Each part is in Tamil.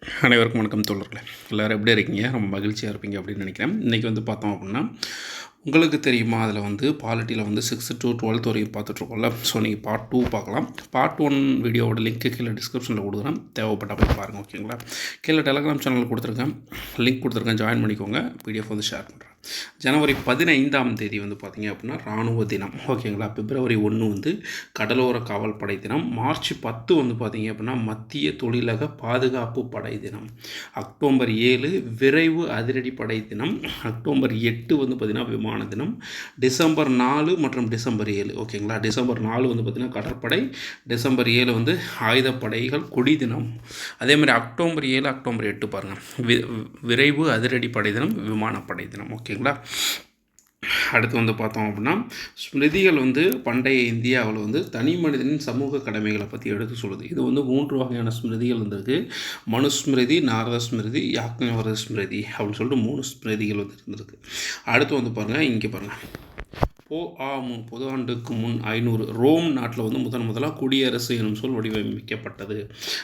அனைவருக்கும் வணக்கம் தோழர்களே. எல்லோரும் எப்படி இருக்கீங்க? ரொம்ப மகிழ்ச்சியாக இருப்பீங்க அப்படின்னு நினைக்கிறேன். இன்றைக்கி பார்த்தோம் அப்படின்னா, உங்களுக்கு தெரியுமா அதில் பாலிட்டியில் 6th to 12th வரைக்கும் பார்த்துட்ருக்கோம்ல. ஸோ நீங்கள் பார்ட் 2 பார்க்கலாம். பார்ட் 1 வீடியோவோட லிங்க்கு கீழே டிஸ்கிரிப்ஷனில் கொடுக்குறேன், தேவைப்பட்ட போய் பாருங்கள். ஓகேங்களா? கீழே டெலகிராம் சேனல் கொடுத்துருக்கேன், லிங்க் கொடுத்துருக்கேன், ஜாயின் பண்ணிக்கோங்க. பிடிஎஃப் ஷேர் பண்ணுறேன். ஜனவரி 15ஆம் தேதி பார்த்தீங்க அப்படின்னா இராணுவ தினம். ஓகேங்களா? பிப்ரவரி 1 கடலோர காவல் படை தினம். மார்ச் 10 பார்த்தீங்க அப்படின்னா மத்திய தொழிலக பாதுகாப்பு படை தினம். அக்டோபர் 7 விரைவு அதிரடி படை தினம். அக்டோபர் 8 பார்த்திங்கன்னா விமான தினம். டிசம்பர் 4 மற்றும் டிசம்பர் 7. ஓகேங்களா? டிசம்பர் 4 பார்த்திங்கன்னா கடற்படை. டிசம்பர் 7 ஆயுதப்படைகள் கொடி தினம். அதே மாதிரி அக்டோபர் 7 அக்டோபர் 8 பாருங்கள், விரைவு அதிரடி படை தினம், விமானப்படை தினம். ஓகேங்களா? அடுத்து பார்த்தோம் அப்படின்னா ஸ்மிருதிகள் பண்டைய இந்தியாவில் தனி மனிதனின் சமூக கடமைகளை பற்றி எடுத்து சொல்லுது. இது 3 வகையான ஸ்மிருதிகள் இருந்திருக்கு. மனுஸ்மிருதி, நாரத ஸ்மிருதி, யாக்ஞவல்க ஸ்மிருதி அப்படின்னு சொல்லிட்டு 3 ஸ்மிருதிகள் இருந்திருக்கு. அடுத்து பாருங்கள், இங்கே பாருங்கள், பொது ஆண்டுக்கு முன் 500 ரோம் நாட்டில் முதலாக குடியரசு எனும் சொல் வடிவமைக்கப்பட்டது.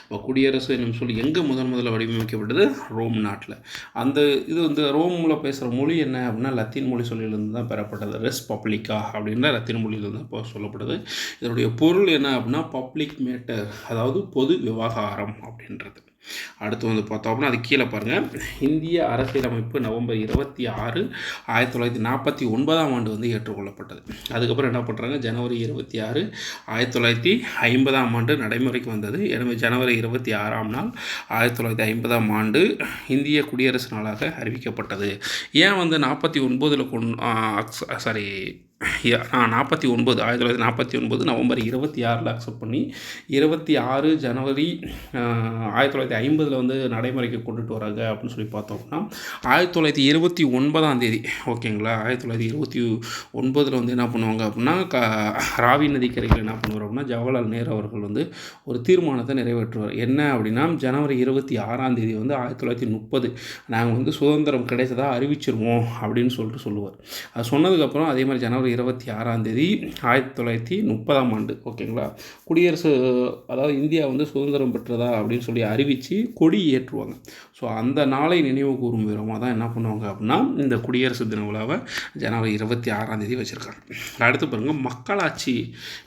இப்போ குடியரசு எனும் சொல் எங்கே முதல்ல வடிவமைக்கப்பட்டது? ரோம் நாட்டில். அந்த இது ரோமில் பேசுகிற மொழி என்ன அப்படின்னா லத்தீன் மொழி சொல்லிலிருந்து தான் பெறப்பட்டது. ரெஸ் பப்ளிக்கா அப்படின்ற லத்தீன் மொழியிலிருந்து இப்போ சொல்லப்படுது. இதனுடைய பொருள் என்ன அப்படின்னா பப்ளிக் மேட்டர், அதாவது பொது விவகாரம் அப்படின்றது. அடுத்து பார்த்தோம் அப்படின்னா அது கீழே பாருங்கள், இந்திய அரசியலமைப்பு நவம்பர் 26, 1949 ஏற்றுக்கொள்ளப்பட்டது. அதுக்கப்புறம் என்ன பண்ணுறாங்க, ஜனவரி 26, 1950 நடைமுறைக்கு வந்தது. எனவே ஜனவரி 26ஆம் நாள் 1950 இந்திய குடியரசு நாளாக அறிவிக்கப்பட்டது. ஏன் 1949 நவம்பர் 26 அக்செப்ட் பண்ணி 26 ஜனவரி 1950 நடைமுறைக்கு கொண்டுட்டு வராங்க அப்படின்னு சொல்லி பார்த்தோம்னா 1929 ஓகேங்களா? 1929 என்ன பண்ணுவாங்க அப்படின்னா ராவி நதிக்கரையில் என்ன பண்ணுவார் அப்படின்னா ஜவஹர்லால் நேரு அவர்கள் ஒரு தீர்மானத்தை நிறைவேற்றுவார். என்ன அப்படின்னா ஜனவரி 26 1930 நாங்கள் சுதந்திரம் கிடைச்சதா அறிவிச்சிருவோம் அப்படின்னு சொல்லுவார். அது சொன்னதுக்கப்புறம் அதே மாதிரி ஜனவரி 26 1930 ஓகேங்களா, குடியரசு, அதாவது இந்தியா சுதந்திரம் பெற்றதா அப்படின்னு சொல்லி அறிவித்து கொடி ஏற்றுவாங்க. ஸோ அந்த நாளை நினைவு கூறும் விதமாக தான் என்ன பண்ணுவாங்க அப்படின்னா இந்த குடியரசு தின விழாவை ஜனவரி 26 வச்சுருக்காங்க. அடுத்து பாருங்கள், மக்களாட்சி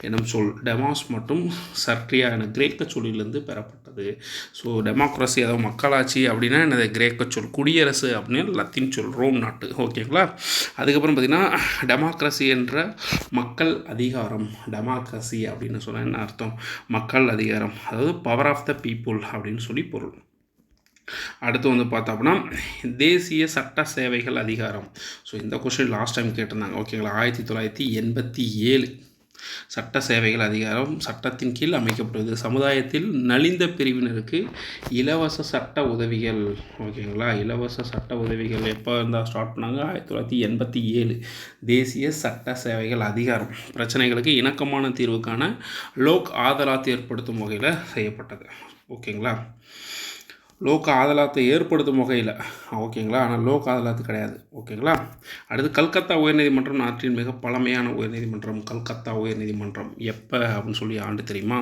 எனும் சொல் டெமாஸ் மற்றும் சர்ட்ரியா என கிரேக்க சொல்லிலிருந்து பெறப்பட்டது. ஸோ டெமோக்ரஸி, அதாவது மக்களாட்சி அப்படின்னா என்னது? கிரேக்க சொல். குடியரசு அப்படின்னு லத்தீன் சொல், ரோம் நாட்டு. ஓகேங்களா? அதுக்கப்புறம் பார்த்திங்கன்னா டெமோக்ரஸி என்ற மக்கள் அதிகாரம். டெமோக்ரஸி அப்படின்னு சொன்னால் என்ன அர்த்தம்? மக்கள் அதிகாரம், அதாவது பவர் ஆஃப் த பீப்புள் அப்படின்னு சொல்லி பொருள். அடுத்து பார்த்தோம்னா தேசிய சட்ட சேவைகள் அதிகாரம். ஸோ இந்த கொஸ்டின் லாஸ்ட் டைம் கேட்டிருந்தாங்க. ஓகேங்களா? 1987 சட்ட சேவைகள் அதிகாரம் சட்டத்தின் கீழ் அமைக்கப்பட்டது. சமுதாயத்தில் நலிந்த பிரிவினருக்கு இலவச சட்ட உதவிகள். ஓகேங்களா? இலவச சட்ட உதவிகள் எப்போ இருந்தால் ஸ்டார்ட் பண்ணாங்க? 1987 தேசிய சட்ட சேவைகள் அதிகாரம் பிரச்சனைகளுக்கு இணக்கமான தீர்வுக்கான லோக் ஆதாலத் ஏற்படுத்தும் வகையில் செய்யப்பட்டது. ஓகேங்களா? லோக் ஆதாலத்தை ஏற்படுத்தும் வகையில். ஓகேங்களா? ஆனால் லோக் ஆதாலத்து கிடையாது. ஓகேங்களா? அடுத்து கல்கத்தா உயர்நீதிமன்றம் நாட்டின் மிக பழமையான உயர்நீதிமன்றம். கல்கத்தா உயர்நீதிமன்றம் எப்போ அப்படின்னு சொல்லி ஆண்டு தெரியுமா?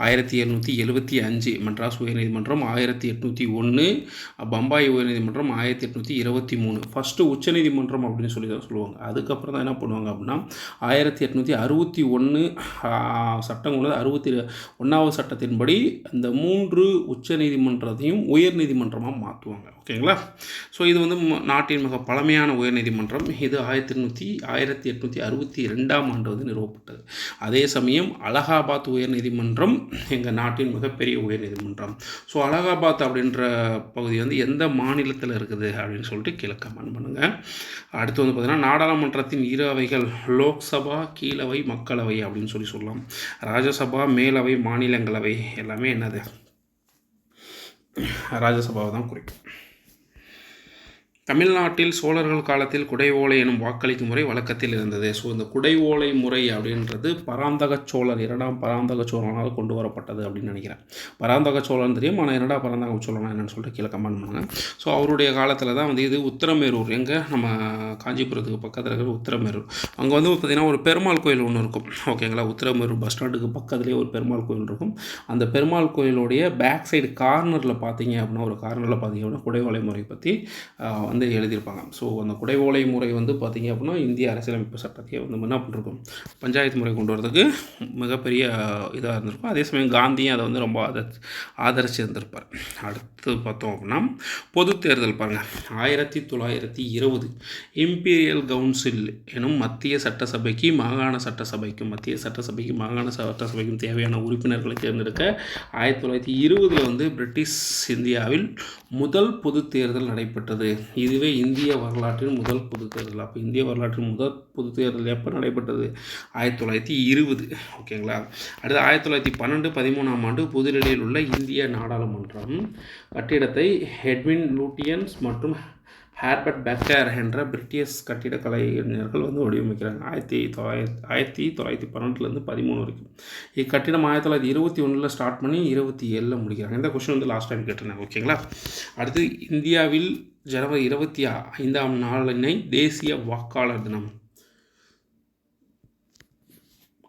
1775. மெட்ராஸ் உயர்நீதிமன்றம் 1801. பம்பாய் உயர்நீதிமன்றம் 1823. ஃபஸ்ட்டு உச்சநீதிமன்றம் அப்படின்னு சொல்லி தான் சொல்லுவாங்க. அதுக்கப்புறம் தான் என்ன பண்ணுவாங்க அப்படின்னா 1861 சட்டம் கொண்டு 61வது சட்டத்தின்படி இந்த 3 உச்சநீதிமன்றத்தையும் உயர்நீதிமன்றமாக மாற்றுவாங்க. ஓகேங்களா? ஸோ இது நாட்டின் மிக பழமையான உயர்நீதிமன்றம். இது 1862 நிறுவப்பட்டது. அதே சமயம் அலகாபாத் உயர்நீதிமன்றம் எங்கள் நாட்டின் மிகப்பெரிய உயர்நீதிமன்றம். ஸோ அலகாபாத் அப்படின்ற பகுதி எந்த மாநிலத்தில் இருக்குது அப்படின்னு சொல்லிட்டு கீழே கமெண்ட் பண்ணுங்கள். அடுத்து பார்த்திங்கன்னா நாடாளுமன்றத்தின் 2 அவைகள் லோக்சபா, கீழவை, மக்களவை அப்படின்னு சொல்லலாம். ராஜ்யசபா, மேலவை, மாநிலங்களவை எல்லாமே என்னது? ராஜ்யசபாவை தான் குறிக்கும். தமிழ்நாட்டில் சோழர்கள் காலத்தில் குடை ஓலை எனும் வாக்களிக்கும் முறை வழக்கத்தில் இருந்தது. ஸோ இந்த குடை ஓலை முறை அப்படின்றது பராந்தக சோழர் 2ஆம் பராந்தக சோழனால் கொண்டு வரப்பட்டது அப்படின்னு நினைக்கிறேன். பராந்தக சோழன் தெரியும், ஆனால் 2ஆம் பராந்தக சோழனா என்னன்னு சொல்லிட்டு கீழே கமெண்ட் பண்ணுங்கள். ஸோ அவருடைய காலத்தில் தான் வந்து இது உத்திரமேரூர், எங்கே நம்ம காஞ்சிபுரத்துக்கு பக்கத்தில் இருக்கிற உத்திரமேரூர், அங்கே வந்து பார்த்திங்கன்னா ஒரு பெருமாள் கோயில் ஒன்று இருக்கும். ஓகேங்களா, உத்திரமேரூர் பஸ் ஸ்டாண்டுக்கு பக்கத்துலேயே ஒரு பெருமாள் கோயில் இருக்கும். அந்த பெருமாள் கோயிலுடைய பேக் சைடு கார்னரில் பார்த்தீங்க அப்படின்னா, ஒரு கார்னரில் பார்த்தீங்க அப்படின்னா குடை ஓலை முறை பற்றி வந்து எழுதியிருப்பாங்க. ஸோ அந்த குடை ஓலை முறை வந்து பார்த்திங்க அப்படின்னா இந்திய அரசியலமைப்பு சட்டத்தையே வந்து என்ன பண்ணிருக்கும், பஞ்சாயத்து முறை கொண்டு வரதுக்கு மிகப்பெரிய இதாக இருந்திருக்கும். அதே சமயம் காந்தியும் அதை வந்து ரொம்ப ஆதரிச்சு இருந்திருப்பார். அடுத்து பார்த்தோம் அப்படின்னா பொது தேர்தல் பாருங்கள். 1920 இம்பீரியல் கவுன்சில் எனும் மத்திய சட்டசபைக்கு மாகாண சட்டசபைக்கும் தேவையான உறுப்பினர்களை தேர்ந்தெடுக்க 1920 வந்து பிரிட்டிஷ் இந்தியாவில் முதல் பொது தேர்தல் நடைபெற்றது. இதுவே இந்திய வரலாற்றின் முதல் பொது தேர்தல். அப்போ இந்திய வரலாற்றின் முதல் பொது தேர்தல் எப்போ நடைபெற்றது? 1920. ஓகேங்களா. அடுத்து 1912-13ஆம் ஆண்டு புதுடெல்லியில் உள்ள இந்திய நாடாளுமன்றம் கட்டிடத்தை எட்வின் லூட்டியன்ஸ் மற்றும் ஹேர்பர்ட் பெக்கர் என்ற பிரிட்டிஷ் கட்டிட கலைஞர்கள் வந்து வடிவமைக்கிறாங்க. 1912 வரைக்கும். இக்கட்டிடம் 1921 ஸ்டார்ட் பண்ணி 27 முடிக்கிறாங்க. இந்த கொஸ்டின் வந்து லாஸ்ட் டைம் கேட்டிருந்தாங்க. ஓகேங்களா. அடுத்து இந்தியாவில் ஜனவரி 25ஆம் நாளினை தேசிய வாக்காளர் தினம்.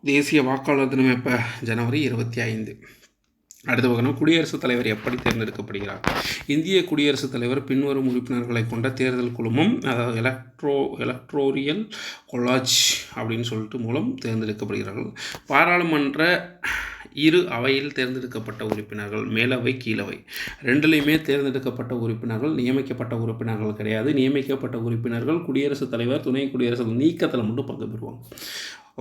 தேசிய வாக்காளர் தினம் எப்போ? ஜனவரி 25. அடுத்த பக்கம் குடியரசுத் தலைவர் எப்படி தேர்ந்தெடுக்கப்படுகிறார்? இந்திய குடியரசுத் தலைவர் பின்வரும் உறுப்பினர்களை கொண்ட தேர்தல் குழுமம், அதாவது எலக்ட்ரோரியல் கொலாஜ் அப்படின்னு சொல்லிட்டு மூலம் தேர்ந்தெடுக்கப்படுகிறார்கள். பாராளுமன்ற இரு அவையில் தேர்ந்தெடுக்கப்பட்ட உறுப்பினர்கள், மேலவை கீழவை ரெண்டுலேயுமே தேர்ந்தெடுக்கப்பட்ட உறுப்பினர்கள், நியமிக்கப்பட்ட உறுப்பினர்கள் கிடையாது. நியமிக்கப்பட்ட உறுப்பினர்கள் குடியரசுத் தலைவர் துணை குடியரசுத் நீக்கத்தில் மட்டும் பங்கு பெறுவாங்க.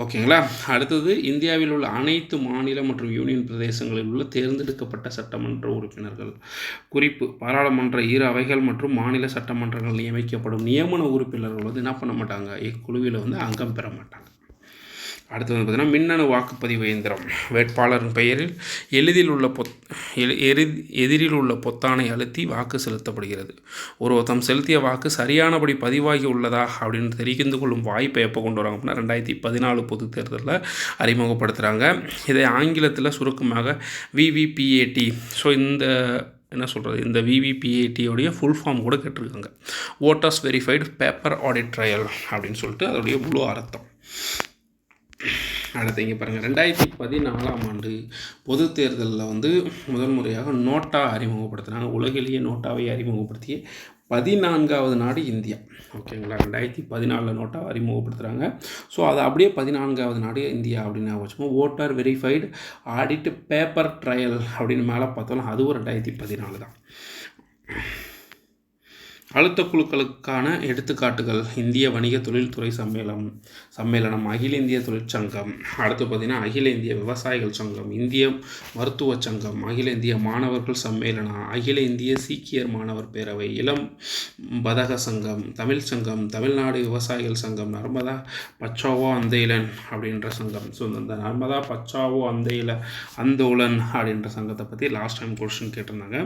ஓகேங்களா. அடுத்தது இந்தியாவில் உள்ள அனைத்து மாநில மற்றும் யூனியன் பிரதேசங்களில் உள்ள தேர்ந்தெடுக்கப்பட்ட சட்டமன்ற உறுப்பினர்கள். குறிப்பு: பாராளுமன்ற இரு அவைகள் மற்றும் மாநில சட்டமன்றங்கள் நியமிக்கப்படும் நியமன உறுப்பினர்கள் வந்து என்ன பண்ண மாட்டாங்க, இக்குழுவில் வந்து அங்கம் பெற மாட்டாங்க. அடுத்து வந்து பார்த்திங்கன்னா மின்னணு வாக்குப்பதிவு இயந்திரம். வேட்பாளரின் பெயரில் எதிரில் உள்ள பொத்தானை அழுத்தி வாக்கு செலுத்தப்படுகிறது. ஒருத்தம் செலுத்திய வாக்கு சரியானபடி பதிவாகி உள்ளதா அப்படின்னு தெரிந்து கொள்ளும் வாய்ப்பை எப்போ கொண்டு வராங்க அப்படின்னா 2014 பொது தேர்தலில் அறிமுகப்படுத்துகிறாங்க. இதை ஆங்கிலத்தில் சுருக்கமாக VVPAT. ஸோ இந்த இந்த VVPAT ஃபுல் ஃபார்ம் கூட கேட்டிருக்காங்க. Voters verified paper audit trail அப்படின்னு சொல்லிட்டு அதோடைய முழு அர்த்தம். அடுத்து இங்கே பாருங்கள். 2014ஆம் ஆண்டு பொது தேர்தலில் வந்து முதல் முறையாக நோட்டா அறிமுகப்படுத்துகிறாங்க. உலகிலேயே நோட்டாவை அறிமுகப்படுத்திய 14வது நாடு இந்தியா. ஓகேங்களா. 2014 நோட்டாவை அறிமுகப்படுத்துகிறாங்க. ஸோ அது அப்படியே 14வது நாடு இந்தியா அப்படின்னு வச்சுக்கோங்க. Voter verified audit paper trial அப்படின்னு மேலே பார்த்தோம்னா அதுவும் 2014 தான். அழுத்த குழுக்களுக்கான எடுத்துக்காட்டுகள்: இந்திய வணிக தொழில்துறை சம்மேளனம், அகில இந்திய தொழிற்சங்கம், அடுத்து பார்த்திங்கன்னா அகில இந்திய விவசாயிகள் சங்கம், இந்திய மருத்துவ சங்கம், அகில இந்திய மாணவர்கள் சம்மேளனம், அகில இந்திய சீக்கியர் மாணவர் பேரவை, இளம் பதக சங்கம், தமிழ் சங்கம், தமிழ்நாடு விவசாயிகள் சங்கம், நர்மதா பச்சாவோ அந்தோலன் அப்படின்ற சங்கம். ஸோ இந்த நர்மதா பச்சாவோ அந்தோலன் அப்படின்ற சங்கத்தை பற்றி லாஸ்ட் டைம் கொஸ்டின் கேட்டிருந்தாங்க.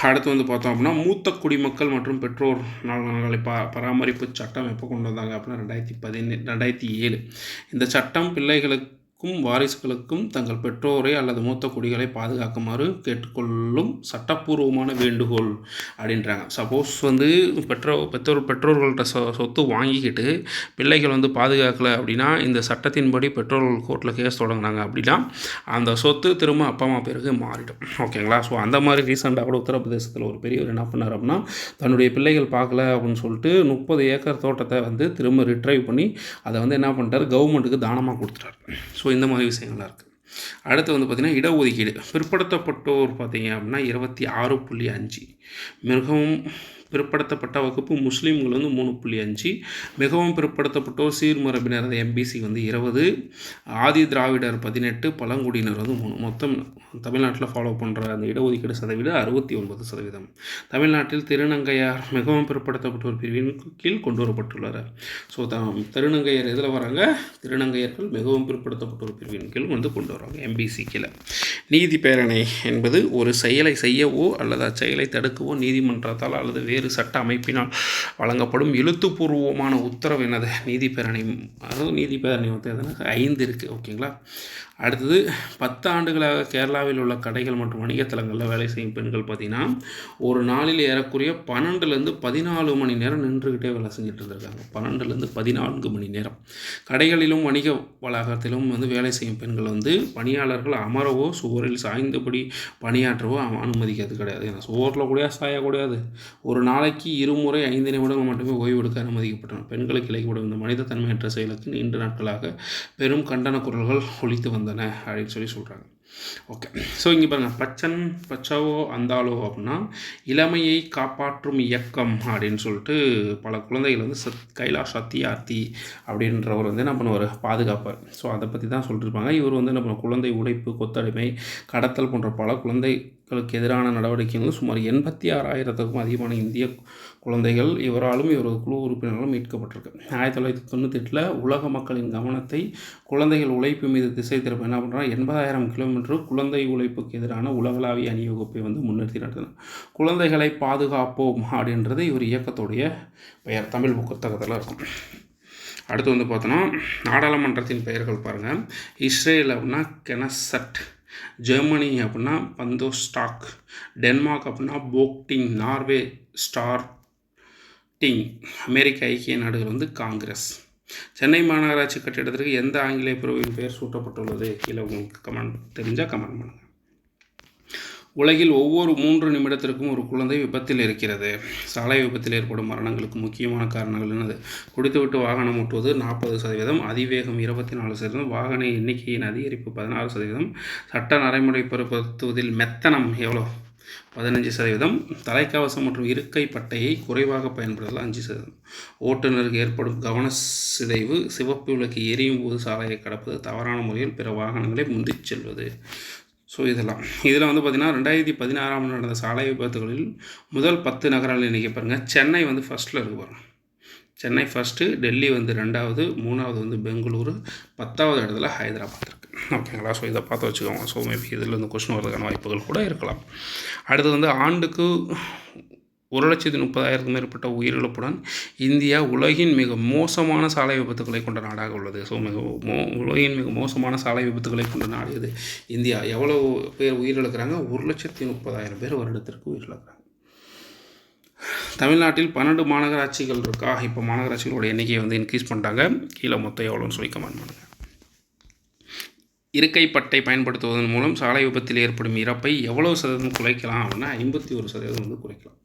அடுத்து வந்து பார்த்தோம் அப்படின்னா மூத்த குடிமக்கள் மற்றும் பெற்றோர் நலன்களை பராமரிப்பு சட்டம் எப்போ கொண்டு வந்தாங்க அப்படின்னா 2007. இந்த சட்டம் பிள்ளைகளுக்கும் வாரிசுகளுக்கும் தங்கள் பெற்றோரை அல்லது மூத்த குடிகளை பாதுகாக்குமாறு கேட்டுக்கொள்ளும் சட்டப்பூர்வமான வேண்டுகோள் அப்படின்றாங்க. சப்போஸ் வந்து பெற்றோர்கள்ட்ட சொத்து வாங்கிக்கிட்டு பிள்ளைகள் வந்து பாதுகாக்கலை அப்படின்னா இந்த சட்டத்தின்படி பெற்றோர்கள் கோர்ட்டில் கேஸ் தொடங்கினாங்க அப்படின்னா அந்த சொத்து திரும்ப அப்பா அம்மா பேருக்கு மாறிடும். ஓகேங்களா. ஸோ அந்த மாதிரி ரீசெண்டாக கூட உத்தரப்பிரதேசத்தில் ஒரு பெரியவர் என்ன பண்ணார் அப்படின்னா தன்னுடைய பிள்ளைகள் பார்க்கல அப்படின்னு சொல்லிட்டு 30 ஏக்கர் தோட்டத்தை வந்து திரும்ப ரிட்ரைவ் பண்ணி அதை வந்து என்ன பண்ணிட்டார், கவர்மெண்ட்டுக்கு தானமாக கொடுத்துட்டார். ஸோ இந்த மாதிரி விஷயங்கள்லாம் இருக்குது. அடுத்து வந்து பார்த்திங்கன்னா இடஒதுக்கீடு. பிற்படுத்தப்பட்டோர் பார்த்திங்க அப்படின்னா 26.5. மிகவும் பிற்படுத்தப்பட்ட வகுப்பு முஸ்லீம்கள் வந்து 3.5. மிகவும் பிற்படுத்தப்பட்டோர் சீர்மரபினர் அந்த MBC வந்து 20. ஆதி திராவிடர் 18. பழங்குடியினர் வந்து 3. மொத்தம் தமிழ்நாட்டில் ஃபாலோ பண்ணுற அந்த இடஒதுக்கீடு சதவீதம் 69%. தமிழ்நாட்டில் திருநங்கையார் மிகவும் பிற்படுத்தப்பட்டோர் பிரிவின் கீழ் கொண்டு வரப்பட்டுள்ளார். ஸோ திருநங்கையர் எதில் வராங்க, திருநங்கையர்கள் மிகவும் பிற்படுத்தப்பட்டோர் பிரிவின் கீழ் வந்து கொண்டு வராங்க MBC கீழே. நீதி பேரணை என்பது ஒரு செயலை செய்யவோ அல்லது அச்செயலை தடுக்கவோ நீதிமன்றத்தால் அல்லது வேறு சட்ட அமைப்பினால் வழங்கப்படும் எழுத்துப்பூர்வமான உத்தரவு என்னது? நீதிப்பேரணி. அதாவது நீதிப்பேரணி வந்து எதுனா 5 இருக்குது. ஓகேங்களா. அடுத்தது 10 ஆண்டுகளாக கேரளாவில் உள்ள கடைகள் மற்றும் வணிகத்தலங்களில் வேலை செய்யும் பெண்கள் பார்த்திங்கன்னா ஒரு நாளில் ஏறக்குறைய 12லேருந்து 14 மணி நேரம் நின்றுக்கிட்டே வேலை செஞ்சுட்டு இருந்திருக்காங்க. 12லேருந்து 14 மணி நேரம். கடைகளிலும் வணிக வளாகத்திலும் வந்து வேலை செய்யும் பெண்கள் வந்து பணியாளர்கள் அமரவோ சுவரில் சாய்ந்தபடி பணியாற்றவோ அனுமதிக்கிறது கிடையாது. ஏன்னா சுவரில் கூட சாயக்கூடாது. ஒரு நாளைக்கு 2 முறை 5 நிமிடங்கள் மட்டுமே ஓய்வெடுக்க அனுமதிக்கப்பட்டனர். பெண்களுக்கு இழைக்கப்படும் இந்த மனித தன்மையற்ற செயலுக்கு நீண்ட நாட்களாக பெரும் கண்டன குரல்கள் ஒலித்து வந்தன அப்படின்னு சொல்கிறாங்க. ஓகே. ஸோ இங்கே பாருங்கள், பச்சாவோ அந்தாலோ அப்படின்னா இளமையை காப்பாற்றும் இயக்கம் அப்படின்னு சொல்லிட்டு பல குழந்தைகள் வந்து கைலாஷ் சத்யார்த்தி அப்படின்றவர் வந்து என்ன பண்ணுவார், பாதுகாப்பார். ஸோ அதை பற்றி தான் சொல்லியிருப்பாங்க. இவர் வந்து என்ன பண்ணுவார், குழந்தை உழைப்பு, கொத்தடிமை, கடத்தல் போன்ற பல குழந்தைகளுக்கு எதிரான நடவடிக்கைகளும் சுமார் 86,000க்கும் அதிகமான இந்திய குழந்தைகள் இவராலும் இவரது குழு உறுப்பினர்களும் மீட்கப்பட்டிருக்கு. 1998 உலக மக்களின் கவனத்தை குழந்தைகள் உழைப்பு மீது திசை திருப்ப என்ன பண்ணுறாங்க, 80,000 கிலோமீட்டர் குழந்தை உழைப்புக்கு எதிரான உலகளாவிய அணிவகுப்பை வந்து முன்னிறுத்தி நடத்தினார். குழந்தைகளை பாதுகாப்போம் அப்படின்றது இவர் இயக்கத்துடைய பெயர். தமிழ் புத்தகத்தில் இருக்கும். அடுத்து வந்து பார்த்தோன்னா நாடாளுமன்றத்தின் பெயர்கள் பாருங்கள். இஸ்ரேல் அப்படின்னா கெனசட், ஜெர்மனி அப்படின்னா பந்தோஸ்டாக், டென்மார்க் அப்படின்னா போக்டிங், நார்வே ஸ்டார்டிங், அமெரிக்க ஐக்கிய நாடுகள் வந்து காங்கிரஸ். சென்னை மாநகராட்சி கட்டிடத்திற்கு எந்த ஆங்கிலேய பிரிவின் பெயர் சூட்டப்பட்டுள்ளது? கீழே உங்களுக்கு கமெண்ட் தெரிஞ்சால் கமெண்ட் பண்ணுங்கள். உலகில் ஒவ்வொரு 3 நிமிடத்திற்கும் ஒரு குழந்தை விபத்தில் இருக்கிறது. சாலை விபத்தில் ஏற்படும் மரணங்களுக்கு முக்கியமான காரணங்கள் என்னது? குடித்துவிட்டு வாகனம் ஓட்டுவது 40%, அதிவேகம் 24%, வாகன எண்ணிக்கையின் அதிகரிப்பு 16%, சட்ட நடைமுறைப்படுத்துவதில் மெத்தனம் எவ்வளோ 15%, தலைக்கவசம் மற்றும் இருக்கை பட்டையை குறைவாக பயன்படுத்தல் 5%, ஓட்டுநருக்கு ஏற்படும் கவன சிதைவு, சிவப்பு விளக்கு எரியும் போது சாலையை கடப்பது, தவறான முறையில் பிற வாகனங்களை முந்திச் செல்வது. ஸோ இதில் வந்து பார்த்திங்கன்னா 2016 நடந்த சாலை விபத்துகளில் முதல் 10 நகரங்கள் இன்றைக்கி பாருங்கள். சென்னை வந்து ஃபஸ்ட்டில் இருக்கு பாருங்கள். சென்னை ஃபஸ்ட்டு, டெல்லி வந்து 2வது, 3வது வந்து பெங்களூரு, 10வது இடத்துல ஹைதராபாத் இருக்குது. ஓகேங்களா. ஸோ இதை பார்த்து வச்சுக்கோங்க. ஸோ மேபி இதில் இருந்து கொஸ்டின் வரதுக்கான வாய்ப்புகள் கூட இருக்கலாம். அடுத்து வந்து ஆண்டுக்கு 1,30,000க்கும் மேற்பட்ட உயிரிழப்புடன் இந்தியா உலகின் மிக மோசமான சாலை விபத்துக்களை கொண்ட நாடாக உள்ளது. ஸோ உலகின் மிக மோசமான சாலை விபத்துக்களை கொண்ட நாடு இது இந்தியா. எவ்வளோ பேர் உயிரிழக்கிறாங்க? 1,30,000 பேர் வருடத்திற்கு உயிரிழக்கிறாங்க. தமிழ்நாட்டில் 12 மாநகராட்சிகள் இருக்கா? இப்போ மாநகராட்சிகளோட எண்ணிக்கையை வந்து இன்க்ரீஸ் பண்ணிட்டாங்க. கீழே மொத்தம் எவ்வளோன்னு சொல்லி கமெண்ட் பண்ணுங்கள். இருக்கை பட்டை பயன்படுத்துவதன் மூலம் சாலை விபத்தில் ஏற்படும் இறப்பை எவ்வளவு சதவீதம் குறைக்கலாம் அப்படின்னா 51% வந்து குறைக்கலாம்.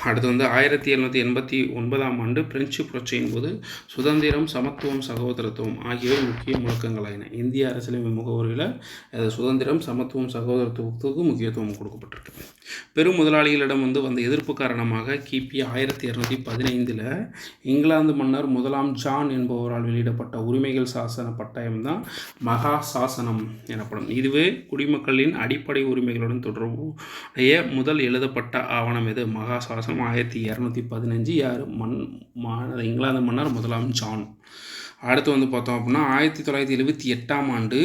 அடுத்து வந்து 1789ஆம் ஆண்டு பிரெஞ்சு புரட்சியின் போது சுதந்திரம், சமத்துவம், சகோதரத்துவம் ஆகியவை முக்கிய முழக்கங்களாயின. இந்திய அரசியலமைப்பு முகவரியில் சுதந்திரம், சமத்துவம், சகோதரத்துவத்துக்கு முக்கியத்துவம் கொடுக்கப்பட்டிருக்கு. பெரும் முதலாளிகளிடம் வந்த எதிர்ப்பு காரணமாக கிபி 1215 இங்கிலாந்து மன்னர் 1ஆம் ஜான் என்பவரால் வெளியிடப்பட்ட உரிமைகள் சாசன பட்டயம் தான் மகா சாசனம் எனப்படும். இதுவே குடிமக்களின் அடிப்படை உரிமைகளுடன் தொடர்புடைய முதல் எழுதப்பட்ட ஆவணம் எது? மகா சாசனம் 1215. யார்? இங்கிலாந்து மன்னர் 1ஆம் ஜான். அடுத்து வந்து பார்த்தோம் அப்படின்னா 1978ஆம் ஆண்டு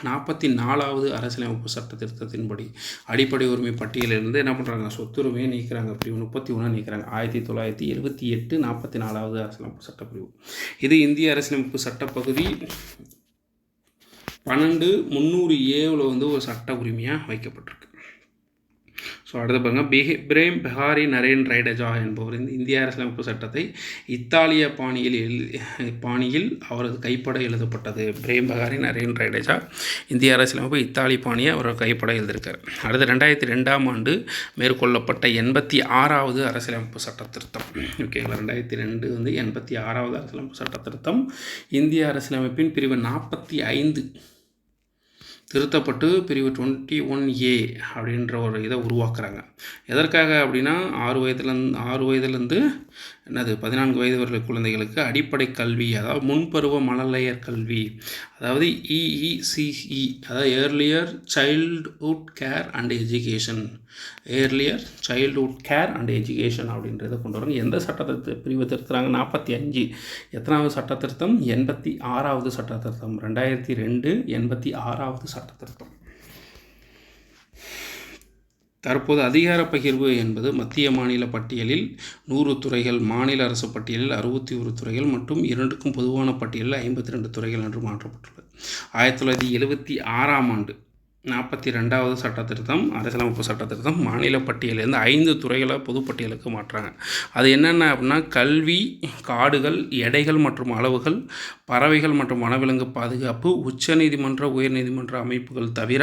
44வது அரசியலமைப்பு சட்ட திருத்தத்தின்படி அடிப்படை உரிமை பட்டியலிருந்து என்ன பண்ணுறாங்க, சொத்துரிமையை நீக்கிறாங்க. பிரிவு 31 நீக்கிறாங்க. 1978 44வது அரசியலமைப்பு சட்டப்பிரிவு. இது இந்திய அரசியலமைப்பு சட்டப்பகுதி 12(300A) வந்து ஒரு சட்ட உரிமையாக வைக்கப்பட்டிருக்கு. ஸோ அடுத்து பாருங்கள், பிரேம் பெஹாரி நரேன் ரைடஜா என்பவர் இந்த இந்திய அரசியலமைப்பு சட்டத்தை இத்தாலிய பாணியில் அவரது கைப்பட எழுதப்பட்டது. பிரேம் பெஹாரி நரேன் ரைடஜா இந்திய அரசியலமைப்பு இத்தாலி பாணியை அவரது கைப்பட எழுதியிருக்கார். அடுத்து 2002ஆம் ஆண்டு மேற்கொள்ளப்பட்ட 86வது அரசியலமைப்பு சட்ட திருத்தம். ஓகேங்களா. 2002 வந்து 86வது அரசியலமைப்பு சட்ட திருத்தம். இந்திய அரசியலமைப்பின் பிரிவு 45 திருத்தப்பட்டு பிரிவு 21A அப்படின்ற ஒரு இதை உருவாக்குறாங்க. எதற்காக அப்படின்னா 6 வயதுலேருந்து 14 வயது வரை குழந்தைகளுக்கு அடிப்படை கல்வி, அதாவது முன்பருவ மழலையர் கல்வி, அதாவது EECE, அதாவது earlier childhood care and education, அப்படின்றத கொண்டு வராங்க. எந்த சட்டத்தை பிரிவு திருத்துறாங்க? 45. எத்தனாவது சட்ட திருத்தம்? 86வது சட்ட திருத்தம். 2002 86வது சட்ட திருத்தம். தற்போது அதிகார பகிர்வு என்பது மத்திய மாநில பட்டியலில் 100 துறைகள், மாநில அரசு பட்டியலில் 61 துறைகள் மற்றும் இரண்டுக்கும் பொதுவான பட்டியலில் 52 துறைகள் என்று மாற்றப்பட்டுள்ளது. 1976ஆம் ஆண்டு 42வது சட்ட திருத்தம், அரசியலமைப்பு சட்ட திருத்தம் மாநில பட்டியலிருந்து 5 துறைகளை பொதுப்பட்டியலுக்கு மாற்றுறாங்க. அது என்னென்ன அப்படின்னா கல்வி, காடுகள், எடைகள் மற்றும் அளவுகள், பறவைகள் மற்றும் வனவிலங்கு பாதுகாப்பு, உச்சநீதிமன்ற, உயர்நீதிமன்ற அமைப்புகள் தவிர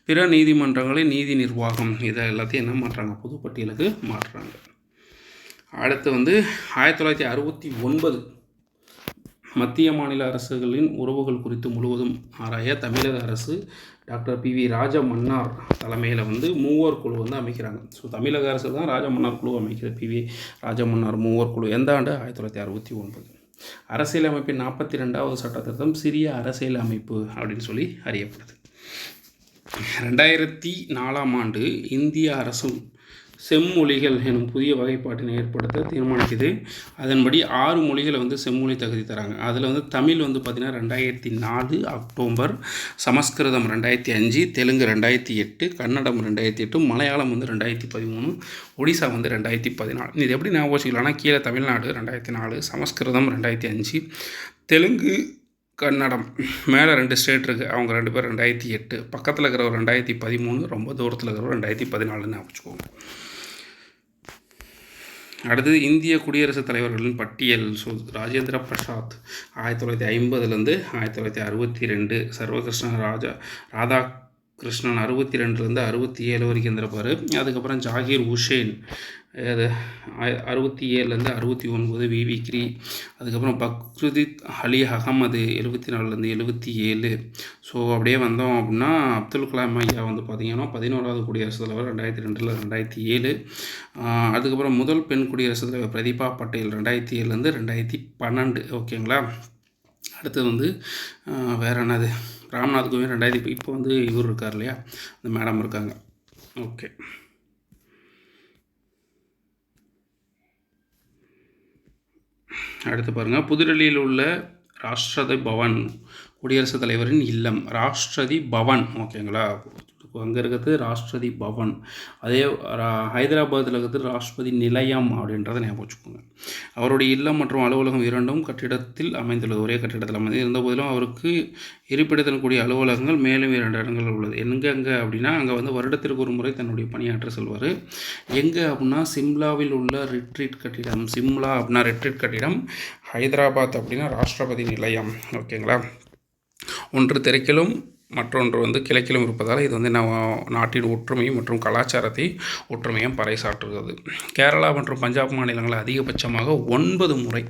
பிற நீதிமன்றங்களின் நீதி நிர்வாகம், இதை எல்லாத்தையும் என்ன மாற்றுறாங்க, பொதுப்பட்டியலுக்கு மாற்றுறாங்க. அடுத்து 1969 மத்திய மாநில அரசுகளின் உறவுகள் குறித்து முழுவதும் ஆராய தமிழக அரசு டாக்டர் PV ராஜமன்னார் தலைமையில் மூவர் குழு அமைக்கிறாங்க. ஸோ தமிழக அரசு தான் ராஜமன்னார் குழு அமைக்கிறது. PV ராஜமன்னார் மூவர் குழு எந்த ஆண்டு? 1969. அரசியலமைப்பின் 42வது சட்ட திருத்தம் சிறிய அரசியல் அமைப்பு அப்படின்னு சொல்லி அறியப்படுது. 2004ஆம் ஆண்டு இந்திய அரசும் செம்மொழிகள் எனும் புதிய வகைப்பாட்டினை ஏற்படுத்த தீர்மானிக்குது. அதன்படி 6 மொழிகளை செம்மொழி தகுதி தராங்க. அதில் தமிழ் பார்த்திங்கன்னா 2004 அக்டோபர், சமஸ்கிருதம் 2005, தெலுங்கு 2008, கன்னடம் 2008, மலையாளம் 2013, ஒடிசா 2014. இது எப்படி ஞாபகம் வச்சுக்கலாம்னா கீழே தமிழ்நாடு 2004, சமஸ்கிருதம் 2005, தெலுங்கு, கன்னடம் மேலே 2 ஸ்டேட் இருக்குது, அவங்க 2 பேர் 2008, பக்கத்தில் இருக்கிறவர் 2013, ரொம்ப தூரத்தில் இருக்கிறவர் 2014 வச்சுக்கோங்க. அடுத்தது இந்திய குடியரசுத் தலைவர்களின் பட்டியல். ராஜேந்திர பிரசாத் 1950 1962, சர்வகிருஷ்ண ராதாகிருஷ்ணன் 62 67 வரைக்கும் இருந்திருப்பார். அதுக்கப்புறம் ஜாகிர் உசேன் 67 69, VV கிரி, அதுக்கப்புறம் பக்ருதீன் அலி அகமது 74 77. ஸோ அப்படியே வந்தோம் அப்படின்னா அப்துல் கலாம் ஐயா பார்த்திங்கன்னா 11வது குடியரசுத் தலைவர் 2002 2007. அதுக்கப்புறம் முதல் பெண் குடியரசுத் தலைவர் பிரதீபா பட்டேல் 2007 2012. ஓகேங்களா. அடுத்தது வேறு என்னது, ராம்நாத் கோவிந்த் 2000. இப்போ இவர் இருக்கார் இல்லையா, இந்த மேடம் இருக்காங்க. ஓகே. அடுத்து பாருங்கள், புதுடெல்லியில் உள்ள ராஷ்டிரபதி பவன் குடியரசுத் தலைவரின் இல்லம், ராஷ்டிரபதி பவன். ஓகேங்களா, அங்கே இருக்கிறது ராஷ்டிரபதி பவன். அதே ஹைதராபாத்தில் இருக்கிறது ராஷ்டிரபதி நிலையம் அப்படின்றத ஞாபகம் வச்சுக்கோங்க. அவருடைய இல்லம் மற்றும் அலுவலகம் இரண்டும் கட்டிடத்தில் அமைந்துள்ளது, ஒரே கட்டிடத்தில் அமைந்து இருந்த போதிலும் அவருக்கு இருப்பிடத்தில் கூடிய அலுவலகங்கள் மேலும் 2 இடங்கள் உள்ளது. எங்கெங்கே அப்படின்னா அங்கே வருடத்திற்கு ஒரு முறை தன்னுடைய பணியாற்ற செல்வார். எங்கே அப்படின்னா சிம்லாவில் உள்ள ரிட்ரீட் கட்டிடம், சிம்லா அப்படின்னா ரிட்ரீட் கட்டிடம், ஹைதராபாத் அப்படின்னா ராஷ்டிரபதி நிலையம். ஓகேங்களா. ஒன்று தெற்கிலும் மற்றொன்று கிழக்கிலும் இருப்பதால் இது நாட்டின் ஒற்றுமையும் மற்றும் கலாச்சாரத்தை ஒற்றுமையும் பறைசாற்றுகிறது. கேரளா மற்றும் பஞ்சாப் மாநிலங்களில் அதிகபட்சமாக 9 முறை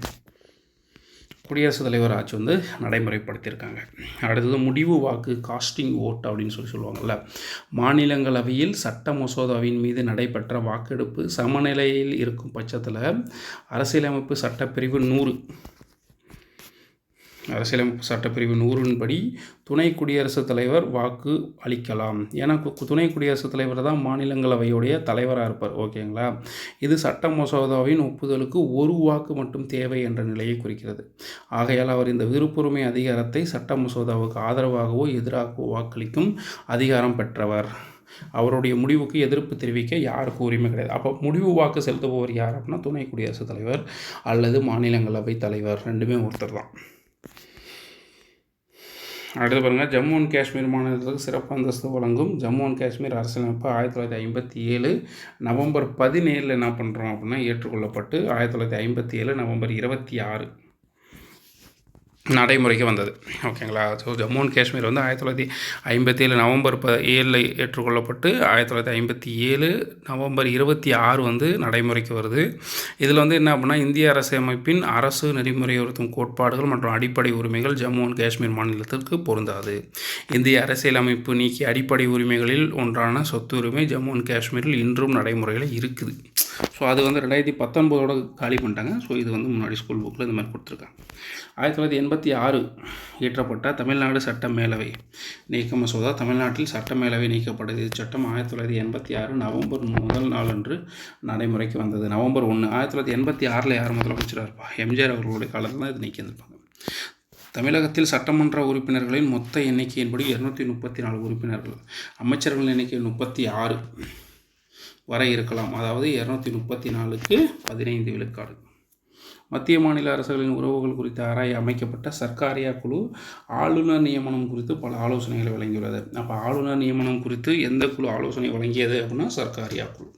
குடியரசுத் தலைவர் ஆட்சி நடைமுறைப்படுத்தியிருக்காங்க. அடுத்தது முடிவு வாக்கு, காஸ்டிங் ஓட் அப்படின்னு சொல்லுவாங்கள்ல. மாநிலங்களவையில் சட்ட மசோதாவின் மீது நடைபெற்ற வாக்கெடுப்பு சமநிலையில் இருக்கும் பட்சத்தில் அரசியலமைப்பு சட்டப்பிரிவு 100 அரசியலமைப்பு சட்டப்பிரிவு 100 படி துணை குடியரசுத் தலைவர் வாக்கு அளிக்கலாம். ஏன்னா துணை குடியரசுத் தலைவர் தான் மாநிலங்களவையுடைய தலைவராக இருப்பார். ஓகேங்களா. இது சட்ட மசோதாவின் ஒப்புதலுக்கு 1 வாக்கு மட்டும் தேவை என்ற நிலையை குறிக்கிறது. ஆகையால் அவர் இந்த விருப்புரிமை அதிகாரத்தை சட்ட மசோதாவுக்கு ஆதரவாகவோ எதிராகவோ வாக்களிக்கும் அதிகாரம் பெற்றவர். அவருடைய முடிவுக்கு எதிர்ப்பு தெரிவிக்க யாருக்கும் உரிமை கிடையாது. அப்போ முடிவு வாக்கு செலுத்துபவர் யார் அப்படின்னா துணை குடியரசுத் தலைவர் அல்லது மாநிலங்களவை தலைவர், ரெண்டுமே ஒருத்தர் தான். அடுத்து பாருங்கள், ஜம்மு அண்ட் காஷ்மீர் மாநிலத்துக்கு சிறப்பு அந்தஸ்து வழங்கும் ஜம்மு அண்ட் காஷ்மீர் அரசியலமைப்பு 1957 நவம்பர் 17 என்ன பண்ணுறோம் அப்படின்னா ஏற்றுக்கொள்ளப்பட்டு 1957 நவம்பர் 26 நடைமுறைக்கு வந்தது. ஓகேங்களா. So Jammu and Kashmir 1957 November 7 ஏற்றுக்கொள்ளப்பட்டு 1957 November 26 நடைமுறைக்கு வருது. இதில் என்ன அப்படின்னா இந்திய அரசியலமைப்பின் அரசு நெறிமுறையுறுத்தும் கோட்பாடுகள் மற்றும் அடிப்படை உரிமைகள் ஜம்மு அண்ட் காஷ்மீர் மாநிலத்திற்கு பொருந்தாது. இந்திய அரசியலமைப்பு நீக்கிய அடிப்படை உரிமைகளில் ஒன்றான சொத்துரிமை ஜம்மு அண்ட் காஷ்மீரில் இன்றும் நடைமுறையில் இருக்குது. ஸோ அது 2019 காலி பண்ணிட்டாங்க. ஸோ இது முன்னாடி ஸ்கூல் புக்கில் இந்த மாதிரி கொடுத்துருக்காங்க. 1986 இயற்றப்பட்ட தமிழ்நாடு சட்ட மேலவை நீக்க மசோதா தமிழ்நாட்டில் சட்ட மேலவை நீக்கப்பட்டது. சட்டம் 1986 நவம்பர் 1 அன்று நடைமுறைக்கு வந்தது. நவம்பர் 1 1986 யார் முதலமைச்சராக இருப்பா? எம்ஜிஆர் அவர்களுடைய காலத்தில் தான் இது நீக்கியிருப்பாங்க. தமிழகத்தில் சட்டமன்ற உறுப்பினர்களின் மொத்த எண்ணிக்கையின்படி 234 உறுப்பினர்கள், அமைச்சர்களின் எண்ணிக்கை 36. வரை இருக்கலாம். அதாவது 234க்கு 15 விழுக்காடு. மத்திய மாநில அரசுகளின் உறவுகள் குறித்து ஆராய அமைக்கப்பட்ட சர்க்காரியா குழு ஆளுநர் நியமனம் குறித்து பல ஆலோசனைகளை வழங்கியுள்ளது. அப்போ ஆளுநர் நியமனம் குறித்து எந்த குழு ஆலோசனை வழங்கியது அப்படின்னா சர்க்காரியா குழு.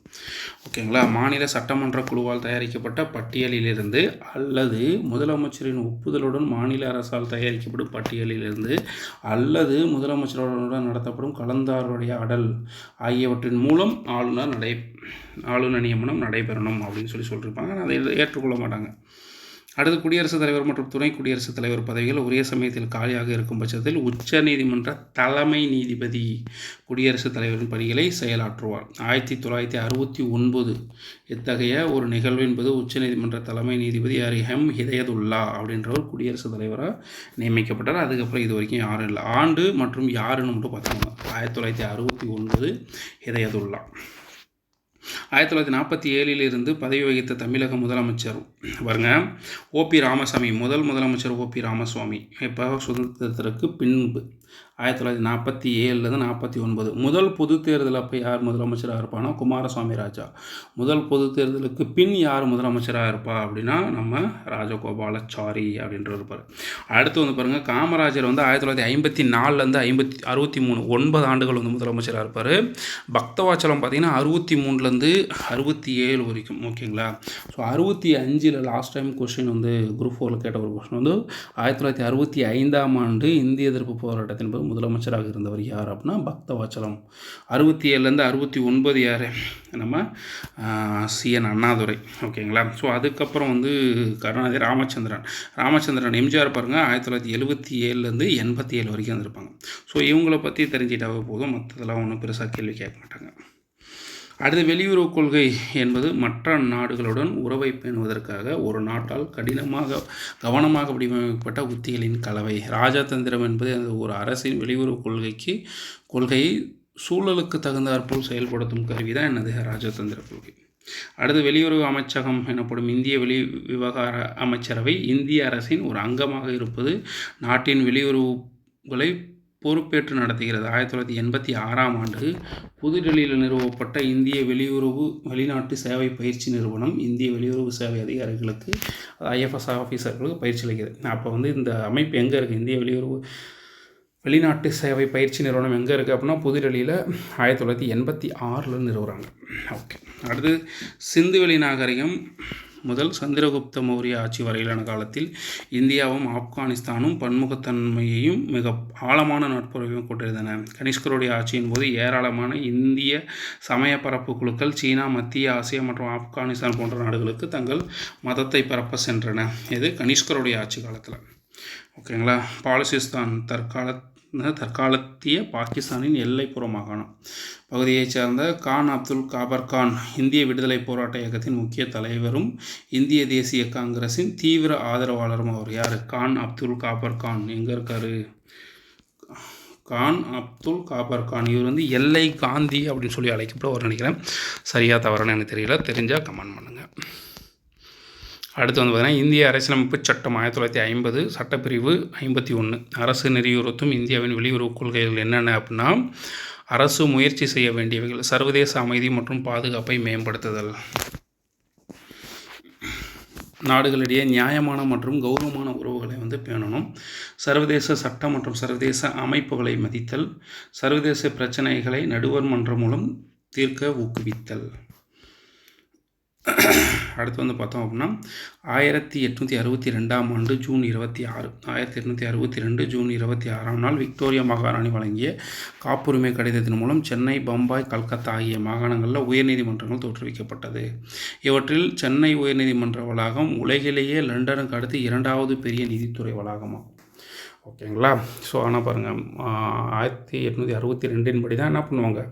ஓகேங்களா. மாநில சட்டமன்ற குழுவால் தயாரிக்கப்பட்ட பட்டியலிலிருந்து அல்லது முதலமைச்சரின் ஒப்புதலுடன் மாநில அரசால் தயாரிக்கப்படும் பட்டியலிலிருந்து அல்லது முதலமைச்சருடன் நடத்தப்படும் கலந்தாரையாடல் ஆகியவற்றின் மூலம் ஆளுநர் நியமனம் நடைபெறணும் அப்படின்னு சொல்லியிருப்பாங்க. அதை ஏற்றுக்கொள்ள மாட்டாங்க. அடுத்து குடியரசுத் தலைவர் மற்றும் துணை குடியரசுத் தலைவர் பதவிகள் ஒரே சமயத்தில் காலியாக இருக்கும் பட்சத்தில் உச்ச நீதிமன்ற தலைமை நீதிபதி குடியரசுத் தலைவரின் பணிகளை செயலாற்றுவார். 1969 இத்தகைய ஒரு நிகழ்வு என்பது உச்ச நீதிமன்ற தலைமை நீதிபதி ஹிதயதுல்லா அப்படின்றவர் குடியரசுத் தலைவராக நியமிக்கப்பட்டார். அதுக்கப்புறம் இது வரைக்கும் யாரும் இல்லை. ஆண்டு மற்றும் யாருன்னு மட்டும் பார்த்தோம்னா 1969 ஹிதயதுல்லா. 1947 இருந்து பதவி வகித்த தமிழக முதலமைச்சர் பாருங்க ஓபி ராமசாமி. முதலமைச்சர் ஓபி ராமசாமி இப்போ சுதந்திரத்திற்கு பின்பு 1947 49 முதல் பொது தேர்தல் அப்போ யார் முதலமைச்சராக இருப்பானா குமாரசாமி ராஜா. முதல் பொது தேர்தலுக்கு பின் யார் முதலமைச்சராக இருப்பா அப்படின்னா நம்ம ராஜகோபாலாச்சாரி அப்படின்ற இருப்பார். அடுத்து பாருங்கள் காமராஜர் 1954 63 9 ஆண்டுகள் முதலமைச்சராக இருப்பார். பக்தவாச்சலம் பார்த்திங்கன்னா 63 67 வரைக்கும். ஓகேங்களா. So 65 last time question group 4 கேட்ட ஒரு கொஸ்டின் 1965 ஆண்டு இந்திய எதிர்ப்பு போராட்டத்தின் போது முதலமைச்சராக இருந்தவர் யார் அப்படின்னா பக்தவாச்சலம். 67 69 யார் நம்ம சிஎன் அண்ணாதுரை. ஓகேங்களா. ஸோ அதுக்கப்புறம் கருணாநிதி ராமச்சந்திரன் எம்ஜிஆர் பாருங்கள் 1977 87 வரைக்கும் வந்திருப்பாங்க. ஸோ இவங்களை பற்றி தெரிஞ்சிட்டாவே போதும், மற்றதெல்லாம் ஒன்றும் பெருசாக கேள்வி கேட்க மாட்டாங்க. அடுத்து வெளியுறவு கொள்கை என்பது மற்ற நாடுகளுடன் உறவை பேணுவதற்காக ஒரு நாட்டால் கவனமாக வடிவமைக்கப்பட்ட உத்திகளின் கலவை. ராஜதந்திரம் என்பது ஒரு அரசின் வெளியுறவு கொள்கையை சூழலுக்கு தகுந்தாற்போல் செயல்படுத்தும் கருவி தான் என்னது ராஜதந்திர கொள்கை. அடுத்து வெளியுறவு அமைச்சகம் எனப்படும் இந்திய விவகார அமைச்சரவை இந்திய அரசின் ஒரு அங்கமாக இருப்பது நாட்டின் வெளியுறவுகளை பொறுப்பேற்று நடத்துகிறது. 1986 ஆண்டு புதுடெல்லியில் நிறுவப்பட்ட இந்திய வெளிநாட்டு சேவை பயிற்சி நிறுவனம் இந்திய வெளியுறவு சேவை அதிகாரிகளுக்கு ஐஎஃப்எஸ் ஆஃபீஸர்களுக்கு பயிற்சி அளிக்கிறது. அப்போ இந்த அமைப்பு எங்கே இருக்குது? இந்திய வெளிநாட்டு சேவை பயிற்சி நிறுவனம் எங்கே இருக்குது அப்படின்னா புதுடெல்லியில் 1986 நிறுவுறாங்க. ஓகே. அடுத்து சிந்துவெளி நாகரிகம் முதல் சந்திரகுப்த மௌரிய ஆட்சி வரையிலான காலத்தில் இந்தியாவும் ஆப்கானிஸ்தானும் பன்முகத்தன்மையையும் மிக ஆழமான நட்புறவையும் கொண்டிருந்தன. கனிஷ்கருடைய ஆட்சியின் போது ஏராளமான இந்திய சமய பரப்பு குழுக்கள் சீனா, மத்திய ஆசியா மற்றும் ஆப்கானிஸ்தான் போன்ற நாடுகளுக்கு தங்கள் மதத்தை பரப்ப சென்றன. இது கனிஷ்கருடைய ஆட்சி காலத்தில். ஓகேங்களா. பாலுசிஸ்தான் தற்காலத்திய பாகிஸ்தானின் எல்லைப்புற மாகாணம் பகுதியைச் சேர்ந்த கான் அப்துல் காபர் கான் இந்திய விடுதலை போராட்ட இயக்கத்தின் முக்கிய தலைவரும் இந்திய தேசிய காங்கிரஸின் தீவிர ஆதரவாளரும் அவர். யார்? கான் அப்துல் காபர் கான். எங்கே இருக்கார்? கான் அப்துல் காபர் கான். இவர் எல்லை காந்தி அப்படின்னு சொல்லி அழைக்கப்படுவார் நினைக்கிறேன். சரியாக தவறானு எனக்கு தெரியல, தெரிஞ்சால் கமெண்ட் பண்ணுங்கள். அடுத்து பார்த்தீங்கன்னா இந்திய அரசியலமைப்பு சட்டம் 1950 சட்டப்பிரிவு 51 அரசு நெறியுறுத்தும் இந்தியாவின் வெளியுறவு கொள்கைகள் என்னென்ன அப்படின்னா அரசு முயற்சி செய்ய வேண்டியவைகள் சர்வதேச அமைதி மற்றும் பாதுகாப்பை மேம்படுத்துதல், நாடுகளிடையே நியாயமான மற்றும் கௌரவமான உறவுகளை பேணணும், சர்வதேச சட்டம் மற்றும் சர்வதேச அமைப்புகளை மதித்தல், சர்வதேச பிரச்சனைகளை நடுவர் மன்றம் மூலம் தீர்க்க ஊக்குவித்தல். அடுத்து பார்த்தோம் அப்படின்னா 1862 ஆண்டு ஜூன் 26 1862 ஜூன் 26 விக்டோரியா மகாராணி வழங்கிய காப்புரிமை கடிதத்தின் மூலம் சென்னை, பம்பாய், கல்கத்தா ஆகிய மாகாணங்களில் உயர்நீதிமன்றங்கள் தோற்றுவிக்கப்பட்டது. இவற்றில் சென்னை உயர்நீதிமன்ற வளாகம் உலகிலேயே லண்டனுக்கு அடுத்து 2வது பெரிய நீதித்துறை வளாகமாகும். ஓகேங்களா. ஸோ ஆனால் பாருங்கள் 1862 படி தான் என்ன பண்ணுவாங்க,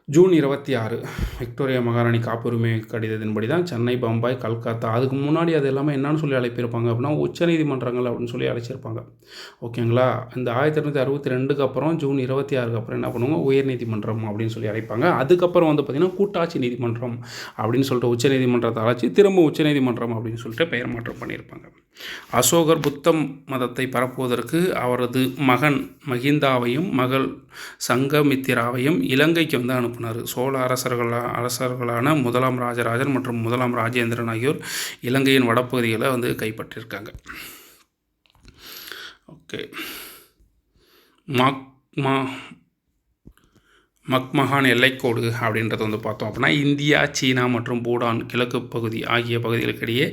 ஜூன் 26 விக்டோரியா மகாராணி காப்புரிமை கடிதத்தின்படி தான் சென்னை, பம்பாய், கல்கத்தா, அதுக்கு முன்னாடி அது எல்லாமே என்னன்னு சொல்லி அழைப்பிருப்பாங்க அப்படின்னா உச்சநீதிமன்றங்கள் அப்படின்னு சொல்லி அழைச்சிருப்பாங்க. ஓகேங்களா. இந்த 1862 அப்புறம் ஜூன் 26 அப்புறம் என்ன பண்ணுவாங்க, உயர்நீதிமன்றம் அப்படின்னு சொல்லி அழைப்பாங்க. அதுக்கப்புறம் பார்த்திங்கன்னா கூட்டாட்சி நீதிமன்றம் அப்படின்னு சொல்லிட்டு உச்சநீதிமன்றத்தை அழைச்சி திரும்ப உச்சநீதிமன்றம் அப்படின்னு சொல்லிட்டு பெயர் மாற்றம் பண்ணியிருப்பாங்க. அசோகர் புத்த மதத்தை பரப்புவதற்கு அவரது மகன் மகிந்தாவையும் மகள் சங்கமித்திராவையும் இலங்கைக்கு அனுப்பினார். அனுப்புனார். சோழ அரசர்களான முதலாம் ராஜராஜன் மற்றும் முதலாம் ராஜேந்திரன் ஆகியோர் இலங்கையின் வடப்பகுதிகளை வந்து கைப்பற்றியிருக்காங்க. ஓகே. மக்மகான் எல்லைக்கோடு அப்படின்றத வந்து பார்த்தோம் அப்படின்னா இந்தியா, சீனா மற்றும் பூடான் கிழக்கு பகுதி ஆகிய பகுதிகளுக்கிடையே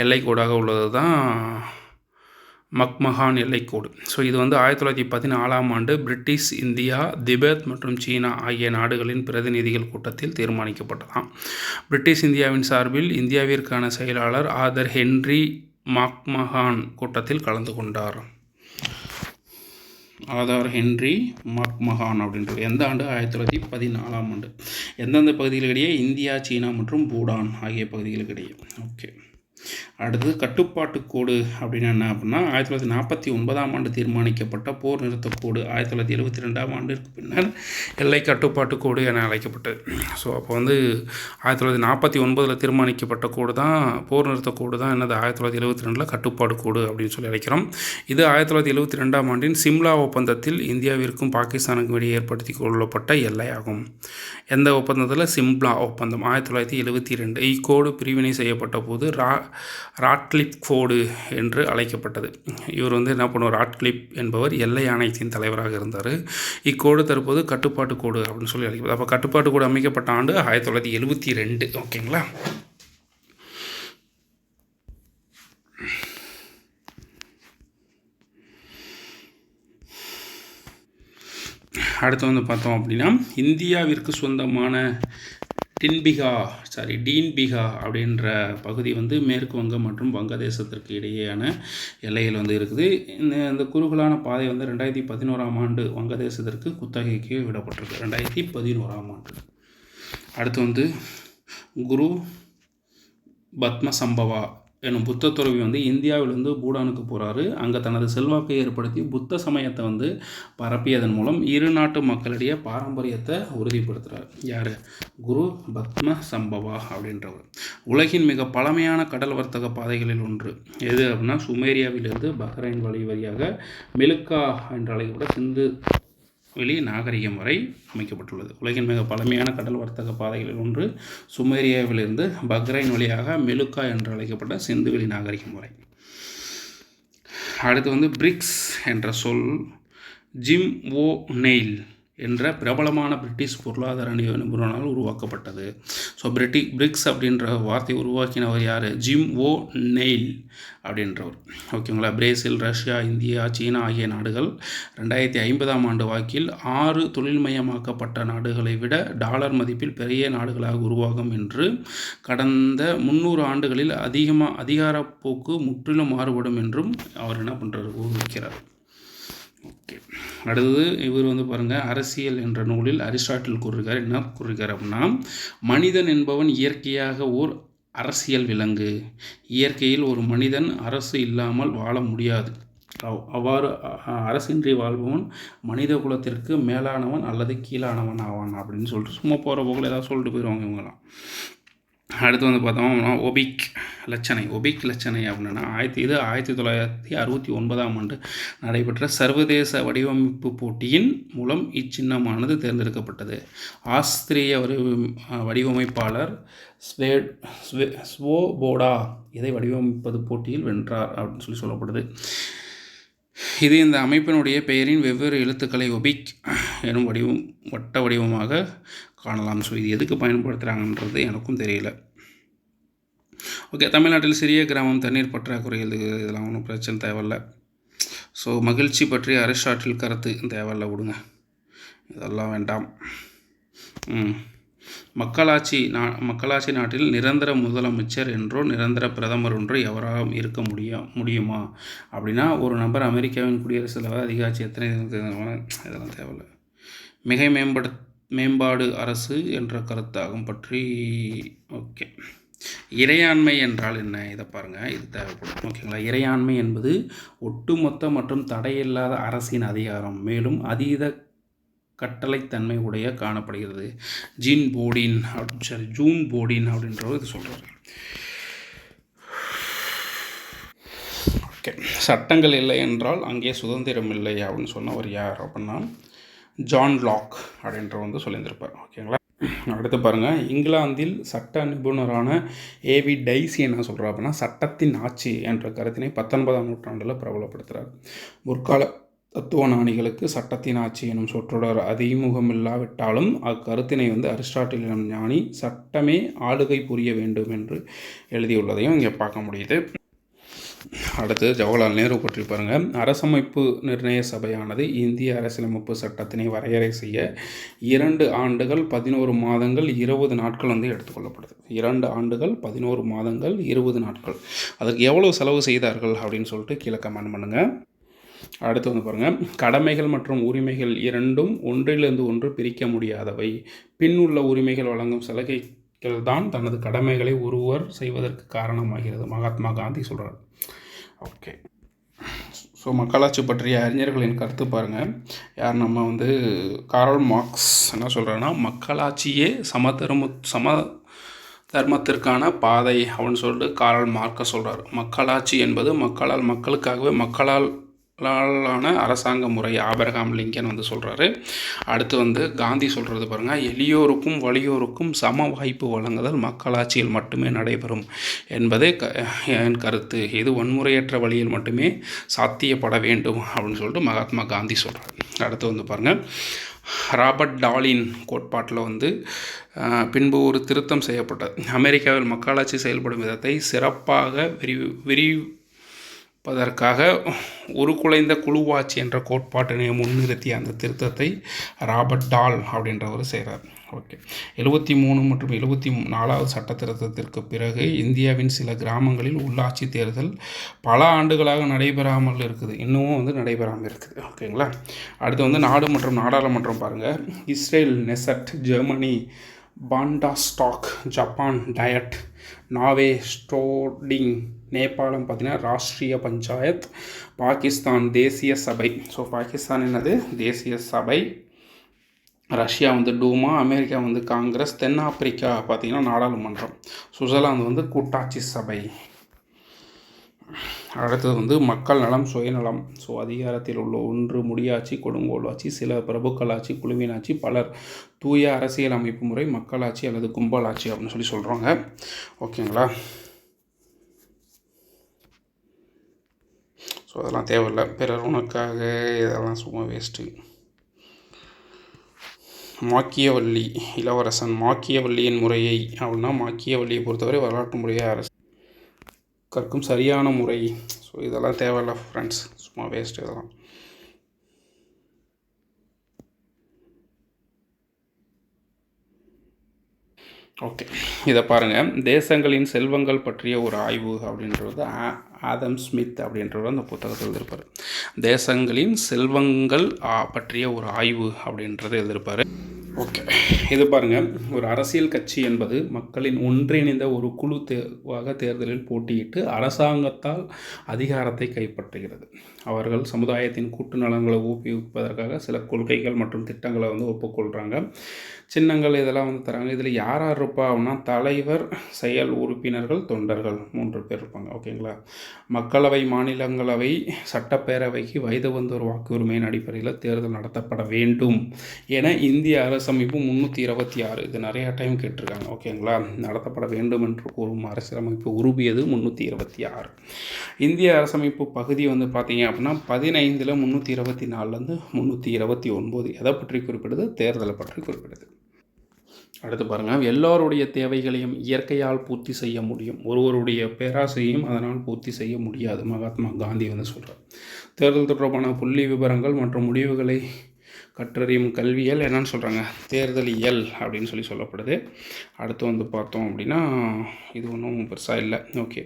எல்லைக்கோடாக உள்ளது தான் மக்மகான் எல்லைக்கோடு. ஸோ இது வந்து 1914ஆம் ஆண்டு பிரிட்டிஷ் இந்தியா, திபெத் மற்றும் சீனா ஆகிய நாடுகளின் பிரதிநிதிகள் கூட்டத்தில் தீர்மானிக்கப்பட்டதாம். பிரிட்டிஷ் இந்தியாவின் சார்பில் இந்தியாவிற்கான செயலாளர் ஆதர் ஹென்றி மக்மகான் கூட்டத்தில் கலந்து கொண்டார். ஆதார் ஹென்றி மக்மகான் அப்படின்றது எந்த ஆண்டு? 1914ஆம் ஆண்டு. எந்தெந்த பகுதிகளுக்கிடையே? இந்தியா, சீனா மற்றும் பூடான் ஆகிய பகுதிகளுக்கிடையே. ஓகே. அடுத்தது கட்டுப்பாட்டு கோடு அப்படின்னா என்ன அப்படின்னா 1949ஆம் ஆண்டு தீர்மானிக்கப்பட்ட போர் நிறுத்தக்கோடு 1972ஆம் ஆண்டிற்கு பின்னர் எல்லை கட்டுப்பாட்டு கோடு என அழைக்கப்பட்டது. ஸோ அப்போ வந்து 1949 தீர்மானிக்கப்பட்ட கோடு தான் போர் நிறுத்தக்கோடு தான் என்னது 1972 கட்டுப்பாடு கோடு அப்படின்னு சொல்லி அழைக்கிறோம். இது 1972ஆம் ஆண்டின் சிம்லா ஒப்பந்தத்தில் இந்தியாவிற்கும் பாகிஸ்தானுக்கும் இடையே ஏற்படுத்தி கொள்ளப்பட்ட எல்லையாகும். எந்த ஒப்பந்தத்தில்? சிம்லா ஒப்பந்தம் 1972. இக்கோடு பிரிவினை செய்யப்பட்ட போது ராட்க்ளிப் கோடு என்று அழைக்கப்பட்டது. இவர் வந்து என்ன பண்ணுவார்? ராட்க்ளிப் என்பவர் எல்லை ஆணையத்தின் தலைவராக இருந்தார். இக்கோடு தற்போது கட்டுப்பாட்டு கோடு அப்படின்னு சொல்லி அழைக்கப்படும். அப்போ கட்டுப்பாட்டு கோடு அமைக்கப்பட்ட ஆண்டு 1972. ஓகேங்களா? அடுத்து வந்து பார்த்தோம் அப்படின்னா இந்தியாவிற்கு சொந்தமான டீன்பிகா அப்படின்ற பகுதி வந்து மேற்கு வங்கம் மற்றும் வங்கதேசத்திற்கு இடையேயான எல்லையில் வந்து இருக்குது. இந்த குறுகலான பாதை வந்து 2011ஆம் ஆண்டு வங்கதேசத்திற்கு குத்தகைக்கு விடப்பட்டிருக்கு. 2011ஆம் ஆண்டு. அடுத்து வந்து குரு பத்மசம்பவா எனும் புத்த துறவி வந்து இந்தியாவிலிருந்து பூடானுக்கு போகிறாரு. அங்கே தனது செல்வாக்கை ஏற்படுத்தி புத்த சமயத்தை வந்து பரப்பியதன் மூலம் இரு நாட்டு மக்களிடையே பாரம்பரியத்தை உறுதிப்படுத்துகிறார். யார்? குரு பத்மசம்பவா அப்படின்றவர். உலகின் மிக பழமையான கடல் வர்த்தக பாதைகளில் ஒன்று எது அப்படின்னா சுமேரியாவிலிருந்து பஹ்ரைன் வழியாக மெலுக்கா என்று அழைக்கப்பட்ட சிந்து வெளி நாகரிகம் வரை அமைக்கப்பட்டுள்ளது. உலகின் மிக பழமையான கடல் வர்த்தக பாதைகளில் ஒன்று சுமேரியாவிலிருந்து பஹ்ரைன் வழியாக மெலுக்கா என்று அழைக்கப்பட்ட சிந்துவெளி நாகரிகம் வரை. அடுத்து வந்து பிரிக்ஸ் என்ற சொல் ஜிம் ஓ'நெயில் என்ற பிரபலமான பிரிட்டிஷ் பொருளாதார நிபுணரால் உருவாக்கப்பட்டது. ஸோ பிரிக்ஸ் அப்படின்ற வார்த்தையை உருவாக்கினவர் யார்? ஜிம் ஓ'நெயில் அப்படின்றவர். ஓகேங்களா? பிரேசில், ரஷ்யா, இந்தியா, சீனா ஆகிய நாடுகள் 2050ஆம் ஆண்டு வாக்கில் 6 தொழில்மயமாக்கப்பட்ட நாடுகளை விட டாலர் மதிப்பில் பெரிய நாடுகளாக உருவாகும் என்று கடந்த 300 ஆண்டுகளில் அதிகாரப்போக்கு முற்றிலும் மாறுபடும் என்றும் அவர் என்ன பண்ணுறாரு? ஊகிக்கிறார். ஓகே. அடுத்தது இவர் வந்து பாருங்கள் அரசியல் என்ற நூலில் அரிஸ்டாட்டில் கூறுகிறார். என்ன கூறுகிறார் அப்படின்னா மனிதன் என்பவன் இயற்கையாக ஓர் அரசியல் விலங்கு. இயற்கையில் ஒரு மனிதன் அரசு இல்லாமல் வாழ முடியாது. அவ்வாறு அரசின்றி வாழ்பவன் மனித குலத்திற்கு மேலானவன் அல்லது கீழானவன் ஆவான் அப்படின்னு சொல்லிட்டு சும்மா போகிற போக்கில் ஏதாவது சொல்லிட்டு போயிடுவாங்க இவங்களாம். அடுத்து வந்து பார்த்தோம்னா ஒபிக் லட்சணை அப்படின்னா 1969ஆம் ஆண்டு நடைபெற்ற சர்வதேச வடிவமைப்பு போட்டியின் மூலம் இச்சின்னமானது தேர்ந்தெடுக்கப்பட்டது. ஆஸ்திரிய வடிவமைப்பாளர் ஸ்வோபோடா இதை வடிவமைப்பது போட்டியில் வென்றார் அப்படின்னு சொல்லப்படுது. இது இந்த அமைப்பினுடைய பெயரின் வெவ்வேறு எழுத்துக்களை ஒபிக் எனும் வட்ட வடிவமாக காணலாம். ஸோ இது எதுக்கு பயன்படுத்துகிறாங்கன்றது எனக்கும் தெரியல. ஓகே. தமிழ்நாட்டில் சிறிய கிராமம், தண்ணீர் பற்றாக்குறை, இதெல்லாம் ஒன்றும் பிரச்சனை தேவையில்லை. ஸோ மகிழ்ச்சி பற்றி அரிஸ்டாட்டில் கருத்து தேவையில்லை, விடுங்க, இதெல்லாம் வேண்டாம். மக்களாட்சி நாட்டில் நிரந்தர முதலமைச்சர் என்றோ நிரந்தர பிரதமர் என்றோ எவராக இருக்க முடியுமா அப்படின்னா ஒரு நபர் அமெரிக்காவின் குடியரசுத் தலைவர் அதிகாட்சி எத்தனை இதெல்லாம் தேவையில்லை. மிகை மேம்பாடு அரசு என்ற கருத்தாகும் பற்றி. ஓகே. இறையாண்மை என்றால் என்ன? இதை பாருங்கள், இது தேவைப்படும். ஓகேங்களா? இறையாண்மை என்பது ஒட்டுமொத்த மற்றும் தடையில்லாத அரசின் அதிகாரம், மேலும் அதீத கட்டளைத்தன்மை உடைய காணப்படுகிறது. ஜூன் போடின் அப்படின்றவர் இது சொல்கிறார். ஓகே. சட்டங்கள் இல்லை என்றால் அங்கே சுதந்திரம் இல்லை அப்படின்னு சொன்னவர் யார் அப்படின்னா ஜான் லாக் அப்படின்றவர் வந்து சொல்லியிருந்திருப்பார். ஓகேங்களா? அடுத்து பாருங்கள், இங்கிலாந்தில் சட்ட நிபுணரான ஏவி டைசி என்ன சொல்கிறார் அப்படின்னா, சட்டத்தின் ஆட்சி என்ற கருத்தினை 19ஆம் நூற்றாண்டில் பிரபலப்படுத்துகிறார். முற்கால தத்துவ ஞானிகளுக்கு சட்டத்தின் ஆட்சி எனும் சொற்றொடர் அறிமுகமில்லாவிட்டாலும் அக்கருத்தினை அரிஸ்டாட்டில் எனும் ஞானி சட்டமே ஆளுகை புரிய வேண்டும் என்று எழுதியுள்ளதையும் இங்கே பார்க்க முடியுது. அடுத்து ஜவஹர்லால் நேரு பற்றி பாருங்கள். அரசமைப்பு நிர்ணய சபையானது இந்திய அரசியலமைப்பு சட்டத்தினை வரையறை செய்ய 2 ஆண்டுகள் 11 மாதங்கள் 20 நாட்கள் எடுத்துக்கொள்ளப்படுது. 2 ஆண்டுகள் 11 மாதங்கள் 20 நாட்கள். அதுக்கு எவ்வளோ செலவு செய்தார்கள் அப்படின்னு சொல்லிட்டு கீழே கமெண்ட் பண்ணுங்கள். அடுத்து பாருங்கள், கடமைகள் மற்றும் உரிமைகள் இரண்டும் ஒன்றிலிருந்து ஒன்று பிரிக்க முடியாதவை. பின் உள்ள உரிமைகள் வழங்கும் சலுகைகள் தான் தனது கடமைகளை ஒருவர் செய்வதற்கு காரணமாகிறது. மகாத்மா காந்தி சொல்கிறார். ஓகே, ஸோ மக்களாட்சி பற்றிய அறிஞர்களின் கருத்து பாருங்கள். யார் நம்ம காரல் மார்க்ஸ் என்ன சொல்கிறாருன்னா, மக்களாட்சியே தர்மத்திற்கான பாதை அப்படின்னு சொல்லிட்டு காரல் மார்க்ஸ் சொல்கிறார். மக்களாட்சி என்பது மக்களால் மக்களுக்காகவே மக்களால் அரசாங்க முறை. ஆபிரகாம் லிங்கன் சொல்கிறாரு. அடுத்து காந்தி சொல்கிறது பாருங்கள், எளியோருக்கும் வலியோருக்கும் சம வாய்ப்பு வழங்குதல் மக்களாட்சியில் மட்டுமே நடைபெறும் என்பதே என் கருத்து. இது வன்முறையற்ற வழியில் மட்டுமே சாத்தியப்பட வேண்டும் அப்படின்னு சொல்லிட்டு மகாத்மா காந்தி சொல்கிறார். அடுத்து பாருங்கள், ராபர்ட் டாலின் கோட்பாட்டில் பின்பு ஒரு திருத்தம் செய்யப்பட்டது. அமெரிக்காவில் மக்களாட்சி செயல்படும் விதத்தை சிறப்பாக விரிவிப்பதற்காக உருக்குலைந்த குழுவாட்சி என்ற கோட்பாட்டினை முன்னிறுத்திய அந்த திருத்தத்தை ராபர்ட் டால் அப்படின்றவர் செய்கிறார். ஓகே, 73 மற்றும் 74வது சட்ட திருத்தத்திற்கு பிறகு இந்தியாவின் சில கிராமங்களில் உள்ளாட்சி தேர்தல் பல ஆண்டுகளாக நடைபெறாமல் இருக்குது. இன்னமும் நடைபெறாமல் இருக்குது. ஓகேங்களா. அடுத்து நாடு மற்றும் நாடாளுமன்றம் பாருங்கள். Israel Knesset, Germany Bundestag, Japan Diet, Norway Storting, நேபாளம் பார்த்திங்கன்னா ராஷ்ட்ரிய பஞ்சாயத், பாகிஸ்தான் தேசிய சபை. ஸோ பாகிஸ்தான் என்னது தேசிய சபை, ரஷ்யா டூமா, அமெரிக்கா காங்கிரஸ், தென்னாப்பிரிக்கா பார்த்திங்கன்னா நாடாளுமன்றம், சுவிட்சர்லாந்து கூட்டாட்சி சபை. அடுத்தது மக்கள் நலம் சுயநலம். ஸோ அதிகாரத்தில் உள்ள ஒன்று முடியாட்சி, கொடுங்கோல் ஆட்சி, சில பிரபுக்கள் ஆட்சி, குழுவின் ஆட்சி, பலர், தூய அரசியல் அமைப்பு முறை, மக்களாட்சி அல்லது கும்பல் ஆட்சி அப்படின்னு சொல்கிறாங்க. ஓகேங்களா. ஸோ அதெல்லாம் தேவையில்லை. பிறர் உனக்காக இதெல்லாம் சும்மா வேஸ்ட்டு. மாக்கியவல்லி இளவரசன். மாக்கியவல்லியின் முறையை அப்படின்னா மாக்கியவல்லியை பொறுத்தவரை வரலாற்று முறையை அரசு கற்கும் சரியான முறை. ஸோ இதெல்லாம் தேவையில்லை ஃப்ரெண்ட்ஸ், சும்மா வேஸ்ட்டு இதெல்லாம். ஓகே, இதை பாருங்கள். தேசங்களின் செல்வங்கள் பற்றிய ஒரு ஆய்வு அப்படின்றது ஆதம் ஸ்மித் அப்படின்றவர் அந்த புத்தகத்தில் எழுதியிருப்பார். தேசங்களின் செல்வங்கள் பற்றிய ஒரு ஆய்வு அப்படின்றத எழுதியிருப்பார். ஓகே, இது பாருங்கள். ஒரு அரசியல் கட்சி என்பது மக்களின் ஒன்றிணைந்த ஒரு குழு தேர்தலில் போட்டியிட்டு அரசாங்கத்தால் அதிகாரத்தை கைப்பற்றுகிறது. அவர்கள் சமுதாயத்தின் கூட்டு நலன்களை ஊக்குவிப்பதற்காக சில கொள்கைகள் மற்றும் திட்டங்களை ஒப்புக்கொள்கிறாங்க. சின்னங்கள் இதெல்லாம் தராங்க. இதில் யார் யார் இருப்பா அப்படின்னா, தலைவர், செயல் உறுப்பினர்கள், தொண்டர்கள் 3 பேர் இருப்பாங்க. ஓகேங்களா. மக்களவை, மாநிலங்களவை, சட்டப்பேரவைக்கு வயது ஒரு வாக்குரிமையின் அடிப்படையில் தேர்தல் நடத்தப்பட வேண்டும் என இந்திய அரசமைப்பு 326, இது நிறையா டைம் கேட்டிருக்காங்க. ஓகேங்களா. நடத்தப்பட வேண்டும் என்று கூறும் அரசியலமைப்பு உருவியது 326. இந்திய அரசமைப்பு பகுதி பார்த்தீங்க அப்படின்னா 15ல் 324லேருந்து 329 எதை பற்றி குறிப்பிடுது? தேர்தலை பற்றி குறிப்பிடுது. அடுத்து பாருங்கள், எல்லோருடைய தேவைகளையும் இயற்கையால் பூர்த்தி செய்ய முடியும், ஒருவருடைய பேராசையும் அதனால் பூர்த்தி செய்ய முடியாது. மகாத்மா காந்தி சொல்கிறார். தேர்தல் தொடர்பான புள்ளி விவரங்கள் மற்றும் முடிவுகளை கற்றறியும் கல்வியல் என்னன்னு சொல்கிறாங்க? தேர்தலியல் அப்படின்னு சொல்லப்படுது. அடுத்து பார்த்தோம் அப்படின்னா இது ஒன்றும் பெருசாக இல்லை. ஓகே,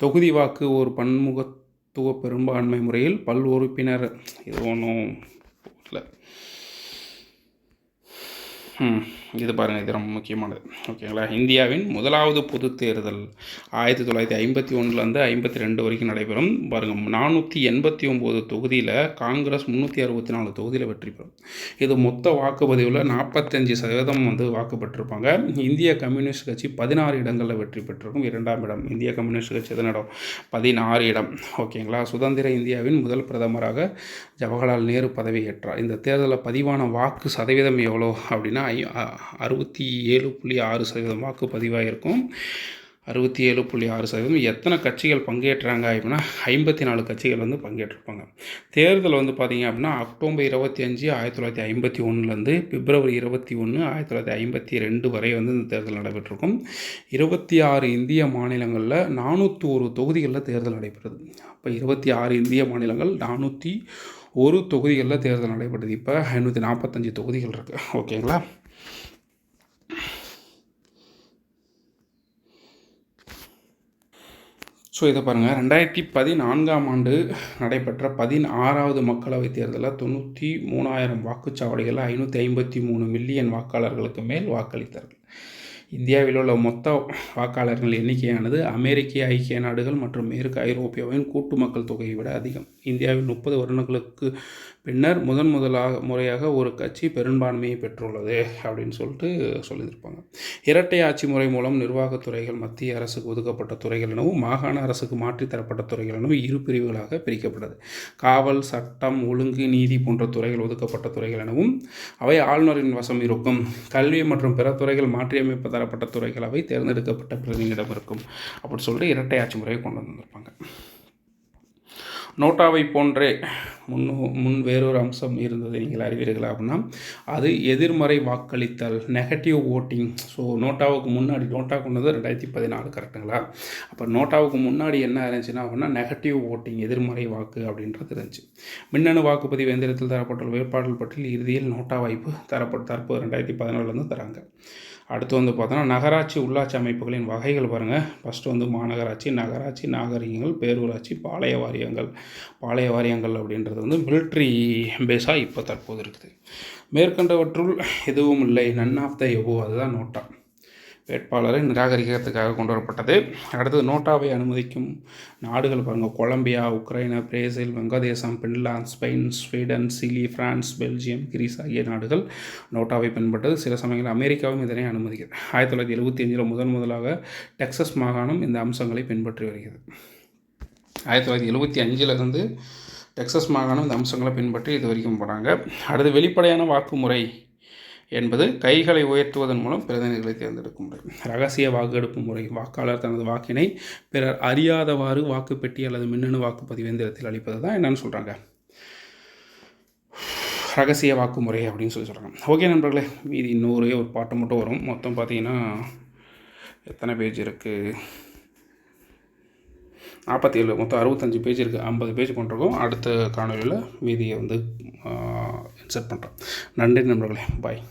தொகுதி வாக்கு ஒரு பன்முகத்துவ பெரும்பான்மை முறையில் உறுப்பினர், இது ஒன்றும் இல்லை. இது பாருங்கள், இது ரொம்ப முக்கியமானது. ஓகேங்களா. இந்தியாவின் முதலாவது பொது தேர்தல் 1951லேருந்து 52 வரைக்கும் நடைபெறும். பாருங்கள், 489 தொகுதியில் காங்கிரஸ் 364 தொகுதியில் வெற்றி பெறும். இது மொத்த வாக்குப்பதிவில் 45% வாக்கு பெற்றிருப்பாங்க. இந்திய கம்யூனிஸ்ட் கட்சி 16 இடங்களில் வெற்றி பெற்றிருக்கும். 2ஆம் இடம். இந்திய கம்யூனிஸ்ட் கட்சி எத்தனை இடம்? 16 இடம். ஓகேங்களா. சுதந்திர இந்தியாவின் முதல் பிரதமராக ஜவஹர்லால் நேரு பதவியேற்றார். இந்த தேர்தலில் பதிவான வாக்கு சதவீதம் எவ்வளோ அப்படின்னா 67.6% வாக்கு பதிவாகிருக்கும். 67.6%. எத்தனை கட்சிகள் பங்கேற்றாங்க அப்படின்னா 54 கட்சிகள் வந்து பங்கேற்றிருப்பாங்க. தேர்தல் வந்து பார்த்திங்க அப்படின்னா அக்டோபர் 25, 1951 பிப்ரவரி 21, 1952 வரை வந்து இந்த தேர்தல் நடைபெற்றிருக்கும். 26 இந்திய மாநிலங்களில் 401 தொகுதிகளில் தேர்தல் நடைபெறுது. அப்போ 26 இந்திய மாநிலங்கள் 401 தொகுதிகளில் தேர்தல் நடைபெறுது. இப்போ 545 தொகுதிகள் இருக்குது. ஓகேங்களா? ஸோ இதை பாருங்கள், 2014ஆம் ஆண்டு நடைபெற்ற 16வது மக்களவைத் தேர்தலில் 93,000 வாக்குச்சாவடிகளில் 553 மில்லியன் வாக்காளர்களுக்கு மேல் வாக்களித்தார்கள். இந்தியாவில் உள்ள மொத்த வாக்காளர்கள் எண்ணிக்கையானது அமெரிக்க ஐக்கிய நாடுகள் மற்றும் மேற்கு ஐரோப்பியாவின் கூட்டு மக்கள் தொகையை விட அதிகம். இந்தியாவில் 30 வருடங்களுக்கு பின்னர் முறையாக ஒரு கட்சி பெரும்பான்மையை பெற்றுள்ளது அப்படின்னு சொல்லியிருப்பாங்க. இரட்டை ஆட்சி முறை மூலம் நிர்வாகத்துறைகள் மத்திய அரசுக்கு ஒதுக்கப்பட்ட துறைகள் எனவும் மாகாண அரசுக்கு மாற்றித்தரப்பட்ட துறைகள் எனவும் இரு பிரிவுகளாக பிரிக்கப்பட்டது. காவல், சட்டம், ஒழுங்கு, நீதி போன்ற துறைகள் ஒதுக்கப்பட்ட துறைகள் எனவும் அவை ஆளுநரின் வசம் இருக்கும். கல்வி மற்றும் பிற துறைகள் மாற்றியமைப்பு தரப்பட்ட துறைகள் அவை தேர்ந்தெடுக்கப்பட்ட பிரதிநிதியிடம் இருக்கும் அப்படின்னு சொல்லிட்டு இரட்டை ஆட்சி முறையை கொண்டு வந்திருப்பாங்க. நோட்டாவை போன்றே முன் வேறொரு அம்சம் இருந்தது நீங்கள் அறிவீர்களா அப்படின்னா அது எதிர்மறை வாக்களித்தல், நெகட்டிவ் ஓட்டிங். ஸோ நோட்டாவுக்கு முன்னாடி, நோட்டா கொண்டது 2014 கரெக்டுங்களா? அப்போ நோட்டாவுக்கு முன்னாடி என்ன இருந்துச்சுன்னா அப்படின்னா நெகட்டிவ் ஓட்டிங், எதிர்மறை வாக்கு அப்படின்றது இருந்துச்சு. மின்னணு வாக்குப்பதிவு எந்திரத்தில் தரப்பட்டுள்ள வேட்பாளர்கள் பற்றியில் இறுதியில் நோட்டா வாய்ப்பு தற்போது 2014 தராங்க. அடுத்து வந்து பார்த்தோன்னா நகராட்சி உள்ளாட்சி அமைப்புகளின் வகைகள் பாருங்கள். ஃபஸ்ட்டு வந்து மாநகராட்சி, நகராட்சி, நாகரிகங்கள், பேரூராட்சி, பாளைய வாரியங்கள் அப்படின்றது வந்து மிலிட்ரி பேஸாக இப்போ தற்போது இருக்குது. மேற்கண்டவற்றுள் எதுவும் இல்லை, நன் ஆஃப் த எபோவ், அதுதான் நோட்டா வேட்பாளரை நிராகரிக்கிறதுக்காக கொண்டு வரப்பட்டது. அடுத்தது நோட்டாவை அனுமதிக்கும் நாடுகள் பாருங்கள். கொலம்பியா, உக்ரைனா, பிரேசில், வங்கதேசம், Finland, Spain, Sweden, Chile, France, Belgium, Greece ஆகிய நாடுகள் நோட்டாவை பின்பற்றது. சில சமயங்களில் அமெரிக்காவும் இதனை அனுமதிக்கிறது. 1975 முதலாக டெக்சஸ் மாகாணம் இந்த அம்சங்களை பின்பற்றி வருகிறது. 1975 டெக்சஸ் மாகாணம் இந்த அம்சங்களை பின்பற்றி இது வரைக்கும் போகிறாங்க. அடுத்து வெளிப்படையான வாக்குமுறை என்பது கைகளை உயர்த்துவதன் மூலம் பிரதிநிதிகளை தேர்ந்தெடுக்கும் முறை. ரகசிய வாக்கெடுப்பு முறை, வாக்காளர் தனது வாக்கினை பிறர் அறியாதவாறு வாக்குப்பெட்டி அல்லது மின்னணு வாக்குப்பதிவு எந்திரத்தில் அளிப்பது தான் என்னன்னு சொல்கிறாங்க, ரகசிய வாக்குமுறை அப்படின்னு சொல்கிறாங்க. ஓகே நண்பர்களே, மீதி இன்னொரு ஒரு பாட்டு மட்டும் வரும். மொத்தம் பார்த்தீங்கன்னா எத்தனை பேஜ் இருக்குது? 47, மொத்தம் 65 பேஜ் இருக்குது. 50 பேஜ் பண்ணுறோம். அடுத்த காணொலியில் மீதியை வந்து இன்சர்ட் பண்ணுறோம். நன்றி நண்பர்களே, பாய்.